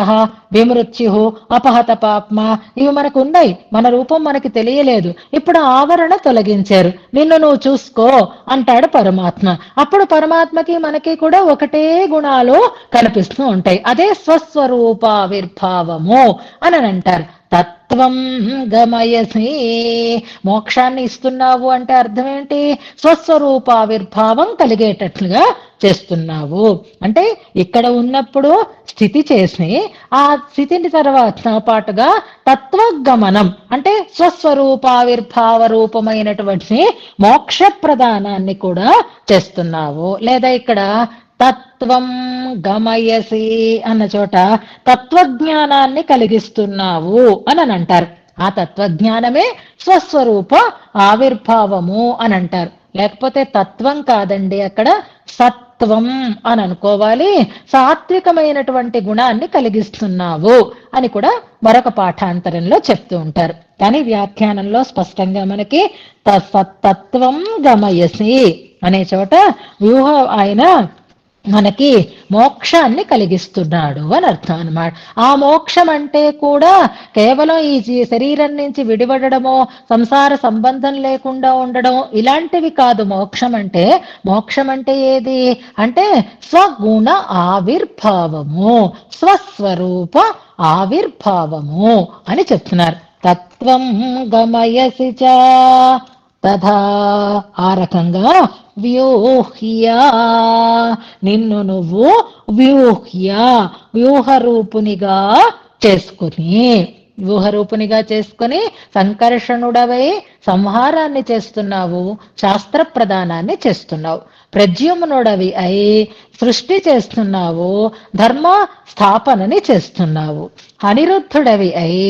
విమృత్యు, అపహత పాప్మ, ఇవి మనకు ఉన్నాయి. మన రూపం మనకి తెలియలేదు. ఇప్పుడు ఆవరణ తొలగించారు. నిన్ను నువ్వు చూసుకో అంటాడు పరమాత్మ. అప్పుడు పరమాత్మకి మనకి కూడా ఒకటే గుణాలు కనిపిస్తూ ఉంటాయి. అదే స్వస్వరూపావిర్భావము అని అంటారు. తత్వం గమయసి, మోక్షాన్ని ఇస్తున్నావు అంటే అర్థం ఏంటి? స్వస్వరూపావిర్భావం కలిగేటట్లుగా చేస్తున్నావు అంటే ఇక్కడ ఉన్నప్పుడు స్థితి చేసి ఆ స్థితిని తర్వాత పాటుగా తత్వగమనం అంటే స్వస్వరూపావిర్భావ రూపమైనటువంటి మోక్ష ప్రదానాన్ని కూడా చేస్తున్నావు. లేదా ఇక్కడ తత్వం గమయసి అన్న చోట తత్వజ్ఞానాన్ని కలిగిస్తున్నావు అని అంటారు. ఆ తత్వజ్ఞానమే స్వస్వరూప ఆవిర్భావము అని అంటారు. లేకపోతే తత్వం కాదండి, అక్కడ సత్వం అని అనుకోవాలి. సాత్వికమైనటువంటి గుణాన్ని కలిగిస్తున్నావు అని కూడా మరొక పాఠాంతరంలో చెప్తూ ఉంటారు. కానీ వ్యాఖ్యానంలో స్పష్టంగా మనకి తత్వం గమయసి అనే చోట వ్యూహ ఆయన మనకి మోక్షాన్ని కలిగిస్తున్నాడు అని అర్థం అన్నమాట. ఆ మోక్షం అంటే కూడా కేవలం ఈ శరీరం నుంచి విడిపడడమో, సంసార సంబంధం లేకుండా ఉండడం ఇలాంటివి కాదు. మోక్షం అంటే ఏది అంటే స్వగుణ ఆవిర్భావము, స్వస్వరూప ఆవిర్భావము అని చెప్తున్నారు. తత్వం గమయసి చ తథా, ఆ రకంగా వ్యూహ్య, నిన్ను నువ్వు వ్యూహరూపునిగా చేసుకుని సంకర్షణుడవై సంహారాన్ని చేస్తున్నావు, శాస్త్ర ప్రదానాన్ని చేస్తున్నావు. ప్రద్యుమ్నుడవి అయి సృష్టి చేస్తున్నావు, ధర్మ స్థాపనని చేస్తున్నావు. అనిరుద్ధుడవి అయి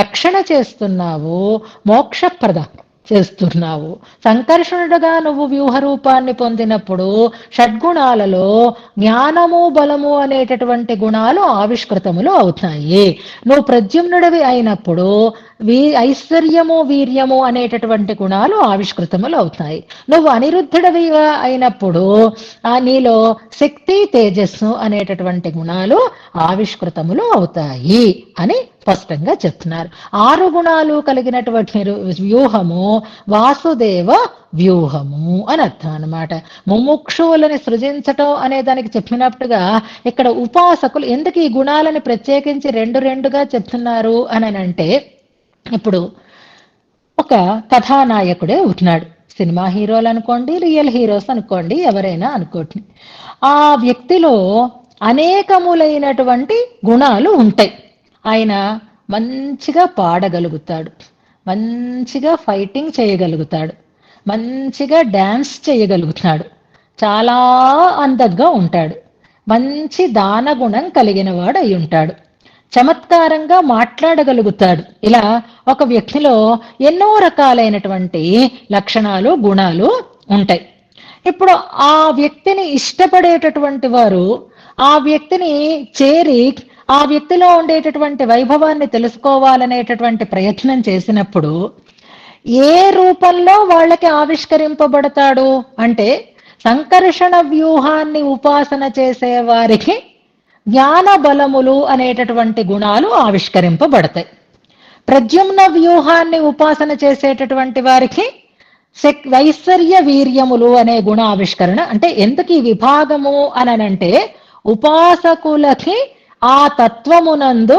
రక్షణ చేస్తున్నావు, మోక్షప్రద చేస్తున్నావు. సంకర్షణుడుగా నువ్వు వ్యూహ రూపాన్ని పొందినప్పుడు షడ్గుణాలలో జ్ఞానము బలము అనేటటువంటి గుణాలు ఆవిష్కృతములు అవుతాయి. నువ్వు ప్రద్యుమ్నుడివి అయినప్పుడు ఐశ్వర్యము వీర్యము అనేటటువంటి గుణాలు ఆవిష్కృతములు అవుతాయి. నువ్వు అనిరుద్ధుడివి అయినప్పుడు నీలో శక్తి తేజస్సు అనేటటువంటి గుణాలు ఆవిష్కృతములు అవుతాయి అని స్పష్టంగా చెప్తున్నారు. 6 గుణాలు కలిగినటువంటి వ్యూహము వాసుదేవ వ్యూహము అని అర్థం అన్నమాట. ముముక్షువులని సృజించటం అనే దానికి చెప్పినట్టుగా ఇక్కడ ఉపాసకులు ఎందుకు ఈ గుణాలని ప్రత్యేకించి రెండుగా చెప్తున్నారు అని అంటే, ఇప్పుడు ఒక కథానాయకుడే ఉంటున్నాడు. సినిమా హీరోలు అనుకోండి, రియల్ హీరోస్ అనుకోండి, ఎవరైనా అనుకోండి. ఆ వ్యక్తిలో అనేకములైనటువంటి గుణాలు ఉంటాయి. ఆయన మంచిగా పాడగలుగుతాడు, మంచిగా ఫైటింగ్ చేయగలుగుతాడు, మంచిగా డాన్స్ చేయగలుగుతాడు, చాలా అందంగా ఉంటాడు, మంచి దానగుణం కలిగిన వాడు అయి ఉంటాడు, చమత్కారంగా మాట్లాడగలుగుతాడు. ఇలా ఒక వ్యక్తిలో ఎన్నో రకాలైనటువంటి లక్షణాలు గుణాలు ఉంటాయి. ఇప్పుడు ఆ వ్యక్తిని ఇష్టపడేటటువంటి వారు ఆ వ్యక్తిని చేరి ఆ వ్యక్తిలో ఉండేటటువంటి వైభవాన్ని తెలుసుకోవాలనేటటువంటి ప్రయత్నం చేసినప్పుడు ఏ రూపంలో వాళ్ళకి ఆవిష్కరింపబడతాడు అంటే, సంకర్షణ వ్యూహాన్ని ఉపాసన చేసే వారికి జ్ఞాన బలములు అనేటటువంటి గుణాలు ఆవిష్కరింపబడతాయి. ప్రద్యుమ్న వ్యూహాన్ని ఉపాసన చేసేటటువంటి వారికి ఐశ్వర్య వీర్యములు అనే గుణ ఆవిష్కరణ. అంటే ఎందుకు ఈ విభాగము అనంటే, ఉపాసకులకి ఆ తత్వమునందు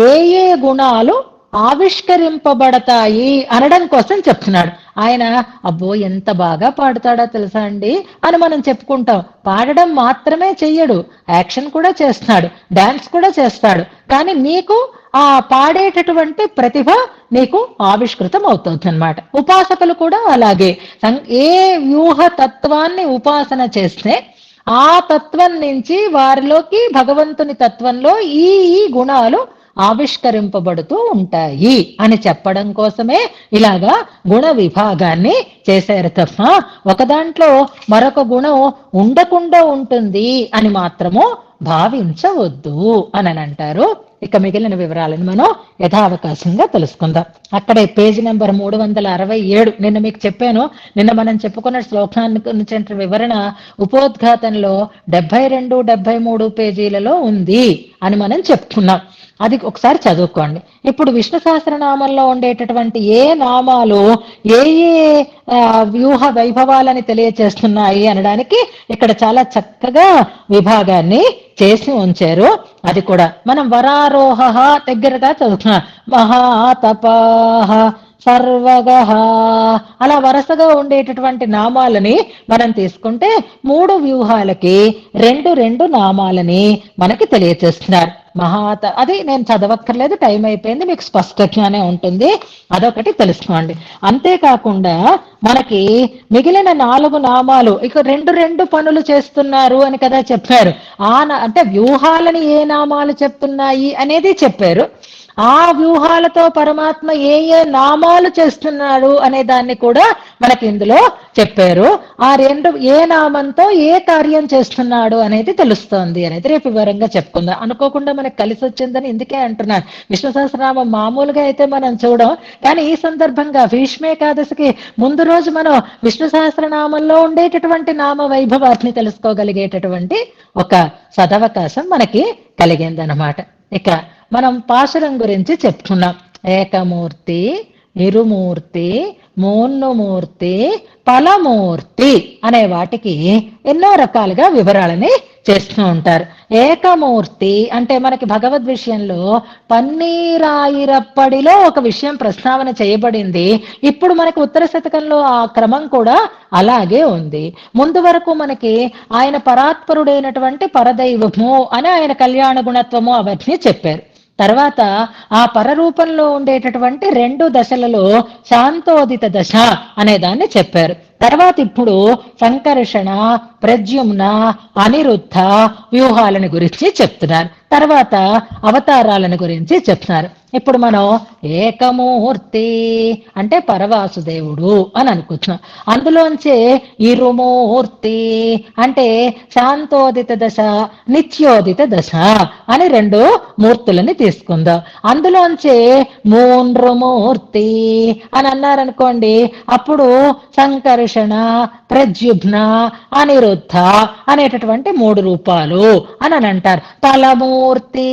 ఏ గుణాలు ఆవిష్కరింపబడతాయి అనడం కోసం చెప్తున్నాడు. ఆయన అబ్బో ఎంత బాగా పాడుతాడో తెలుసా అండి అని మనం చెప్పుకుంటాం. పాడడం మాత్రమే చెయ్యడు, యాక్షన్ కూడా చేస్తాడు, డాన్స్ కూడా చేస్తాడు. కానీ నీకు ఆ పాడేటటువంటి ప్రతిభ నీకు ఆవిష్కృతం అవుతుంది అన్నమాట. ఉపాసకులు కూడా అలాగే ఏ వ్యూహ తత్వాన్ని ఉపాసన చేస్తే ఆ తత్వం నుంచి వారిలోకి భగవంతుని తత్వంలో ఈ గుణాలు ఆవిష్కరింపబడుతూ ఉంటాయి అని చెప్పడం కోసమే ఇలాగా గుణ విభాగాన్ని చేశారు తప్ప ఒక దాంట్లో మరొక గుణం ఉండకుండా ఉంటుంది అని మాత్రము భావించవద్దు అని అంటారు. ఇక మిగిలిన వివరాలను మనం యథావకాశంగా తెలుసుకుందాం. అక్కడే పేజీ నెంబర్ 367 నిన్న మీకు చెప్పాను. నిన్న మనం చెప్పుకున్న శ్లోకానికి వివరణ ఉపోద్ఘాతంలో 72, 73 పేజీలలో ఉంది అని మనం చెప్పుకున్నాం. అది ఒకసారి చదువుకోండి. ఇప్పుడు విష్ణు సహస్రనామంలో ఉండేటటువంటి ఏ నామాలు ఏ ఏ వ్యూహ వైభవాలని తెలియచేస్తున్నాయి అనడానికి ఇక్కడ చాలా చక్కగా విభాగాన్ని చేసి ఉంచారు. అది కూడా మనం వరారోహ దగ్గరగా చదువుతున్నాం. మహాతపాహ సర్వగహ అలా వరుసగా ఉండేటటువంటి నామాలని మనం తీసుకుంటే 3 వ్యూహాలకి 2 నామాలని మనకి తెలియచేస్తున్నారు. అది నేను చదవక్కర్లేదు, టైం అయిపోయింది, మీకు స్పష్టంగానే ఉంటుంది. అదొకటి తెలుసుకోండి. అంతేకాకుండా మనకి మిగిలిన 4 నామాలు ఇక 2 పనులు చేస్తున్నారు అని కదా చెప్పారు. అంటే వ్యూహాలని ఏ నామాలు చెప్తున్నాయి అనేది చెప్పారు. ఆ వ్యూహాలతో పరమాత్మ ఏ ఏ నామాలు చేస్తున్నాడు అనే దాన్ని కూడా మనకి ఇందులో చెప్పారు. ఆ ఏ నామంతో ఏ కార్యం చేస్తున్నాడు అనేది తెలుస్తోంది అనేది రేపు వివరంగా చెప్పుకుందాం. అనుకోకుండా మనకు కలిసి వచ్చిందని ఇందుకే అంటున్నాను. విష్ణు సహస్రనామం మామూలుగా అయితే మనం చూడం, కానీ ఈ సందర్భంగా భీష్మేకాదశికి ముందు రోజు మనం విష్ణు సహస్రనామంలో ఉండేటటువంటి నామ వైభవాన్ని తెలుసుకోగలిగేటటువంటి ఒక సదవకాశం మనకి కలిగిందనమాట. ఇక మనం పాశురం గురించి చెప్పుకున్నాం. ఏకమూర్తి, ఇరుమూర్తి, మూర్తి, ఫలమూర్తి అనే వాటికి ఎన్నో రకాలుగా వివరాలని చేస్తూ ఉంటారు. ఏకమూర్తి అంటే మనకి భగవద్ విషయంలో పన్నీరాయిరప్పడిలో ఒక విషయం ప్రస్తావన చేయబడింది. ఇప్పుడు మనకి ఉత్తర శతకంలో ఆ క్రమం కూడా అలాగే ఉంది. ముందు వరకు మనకి ఆయన పరాత్పరుడైనటువంటి పరదైవము అని ఆయన కళ్యాణ గుణత్వము అవన్నీ చెప్పారు. తర్వాత ఆ పరరూపంలో ఉండేటటువంటి 2 దశలలో శాంతోదిత దశ అనే దాన్ని చెప్పారు. తర్వాత ఇప్పుడు సంకర్షణ, ప్రద్యుమ్న, అనిరుద్ధ వ్యూహాలను గురించి చెప్తున్నారు. తర్వాత అవతారాలను గురించి చెప్తున్నారు. ఇప్పుడు మనం ఏకమూర్తి అంటే పరవాసుదేవుడు అని అనుకుంటున్నాం. అందులోంచే ఇరుమూర్తి అంటే శాంతోదిత దశ, నిత్యోదిత దశ అని 2 మూర్తులని తీసుకుందాం. అందులోంచే మూర్తి అని అన్నారనుకోండి, అప్పుడు సంకర్షణ, ప్రద్యుమ్న, అనిరుద్ధ అనేటటువంటి 3 రూపాలు అని అంటారు. ఫలమూర్తి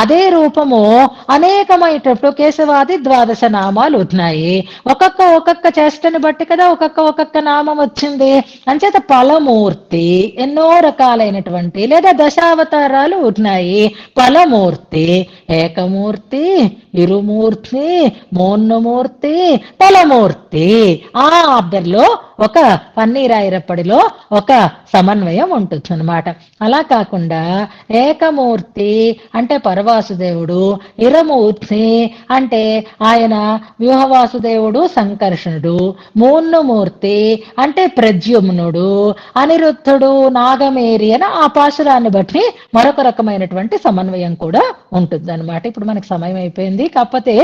అదే రూపము అనేకమైనప్పుడు కేశవాది 12 నామాలు ఉన్నాయి. ఒక్కొక్క చేష్టని బట్టి కదా ఒక్కొక్క నామం వచ్చింది. అంచేత ఫలమూర్తి ఎన్నో రకాలైనటువంటి లేదా దశావతారాలు ఉన్నాయి. ఫలమూర్తి ఏకమూర్తి, ఇరుమూర్తి, మూర్తి, ఫలమూర్తి ఆ ఆర్డర్లో ఒక పన్నీరాయిరప్పడిలో ఒక సమన్వయం ఉంటుంది అన్నమాట. అలా కాకుండా ఏకమూర్తి అంటే పరవాసుదేవుడు, ఇరమూర్తి అంటే ఆయన వ్యూహవాసుదేవుడు సంకర్షణుడు, మూర్తి అంటే ప్రద్యుమ్నుడు, అనిరుద్ధుడు నాగమేరి అని ఆ పాశురాన్ని బట్టి మరొక రకమైనటువంటి సమన్వయం కూడా ఉంటుంది అనమాట. ఇప్పుడు మనకి సమయం అయిపోయింది, కాకపోతే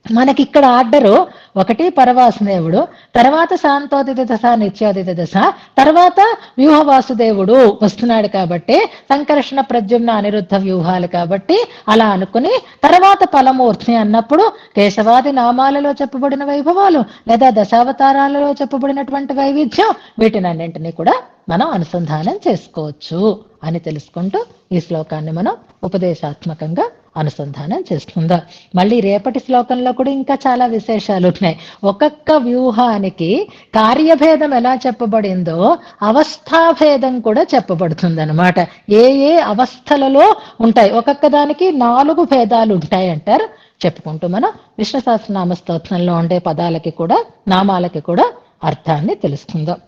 మనకి ఇక్కడ ఆర్డరు 1 పరవాసుదేవుడు, తర్వాత శాంతోదిత దశ, నిత్యోదిత దశ, తర్వాత వ్యూహవాసుదేవుడు వస్తున్నాడు కాబట్టి సంకర్షణ, ప్రద్యుమ్న, అనిరుద్ధ వ్యూహాలు కాబట్టి అలా అనుకుని తర్వాత ఫలమూర్తి అన్నప్పుడు కేశవాది నామాలలో చెప్పబడిన వైభవాలు లేదా దశావతారాలలో చెప్పబడినటువంటి వైవిధ్యం వీటినన్నింటినీ కూడా మనం అనుసంధానం చేసుకోవచ్చు అని తెలుసుకుంటూ ఈ శ్లోకాన్ని మనం ఉపదేశాత్మకంగా అనుసంధానం చేసుకుందాం. మళ్ళీ రేపటి శ్లోకంలో కూడా ఇంకా చాలా విశేషాలు ఉన్నాయి. ఒక్కొక్క వ్యూహానికి కార్యభేదం ఎలా చెప్పబడిందో అవస్థాభేదం కూడా చెప్పబడుతుంది అనమాట. ఏ అవస్థలలో ఉంటాయి, ఒక్కొక్క దానికి 4 భేదాలు ఉంటాయి అంటారు. చెప్పుకుంటూ మనం విష్ణు సహస్రనామ స్తోత్రంలో ఉండే పదాలకి కూడా నామాలకి కూడా అర్థాన్ని తెలుసుకుందాం.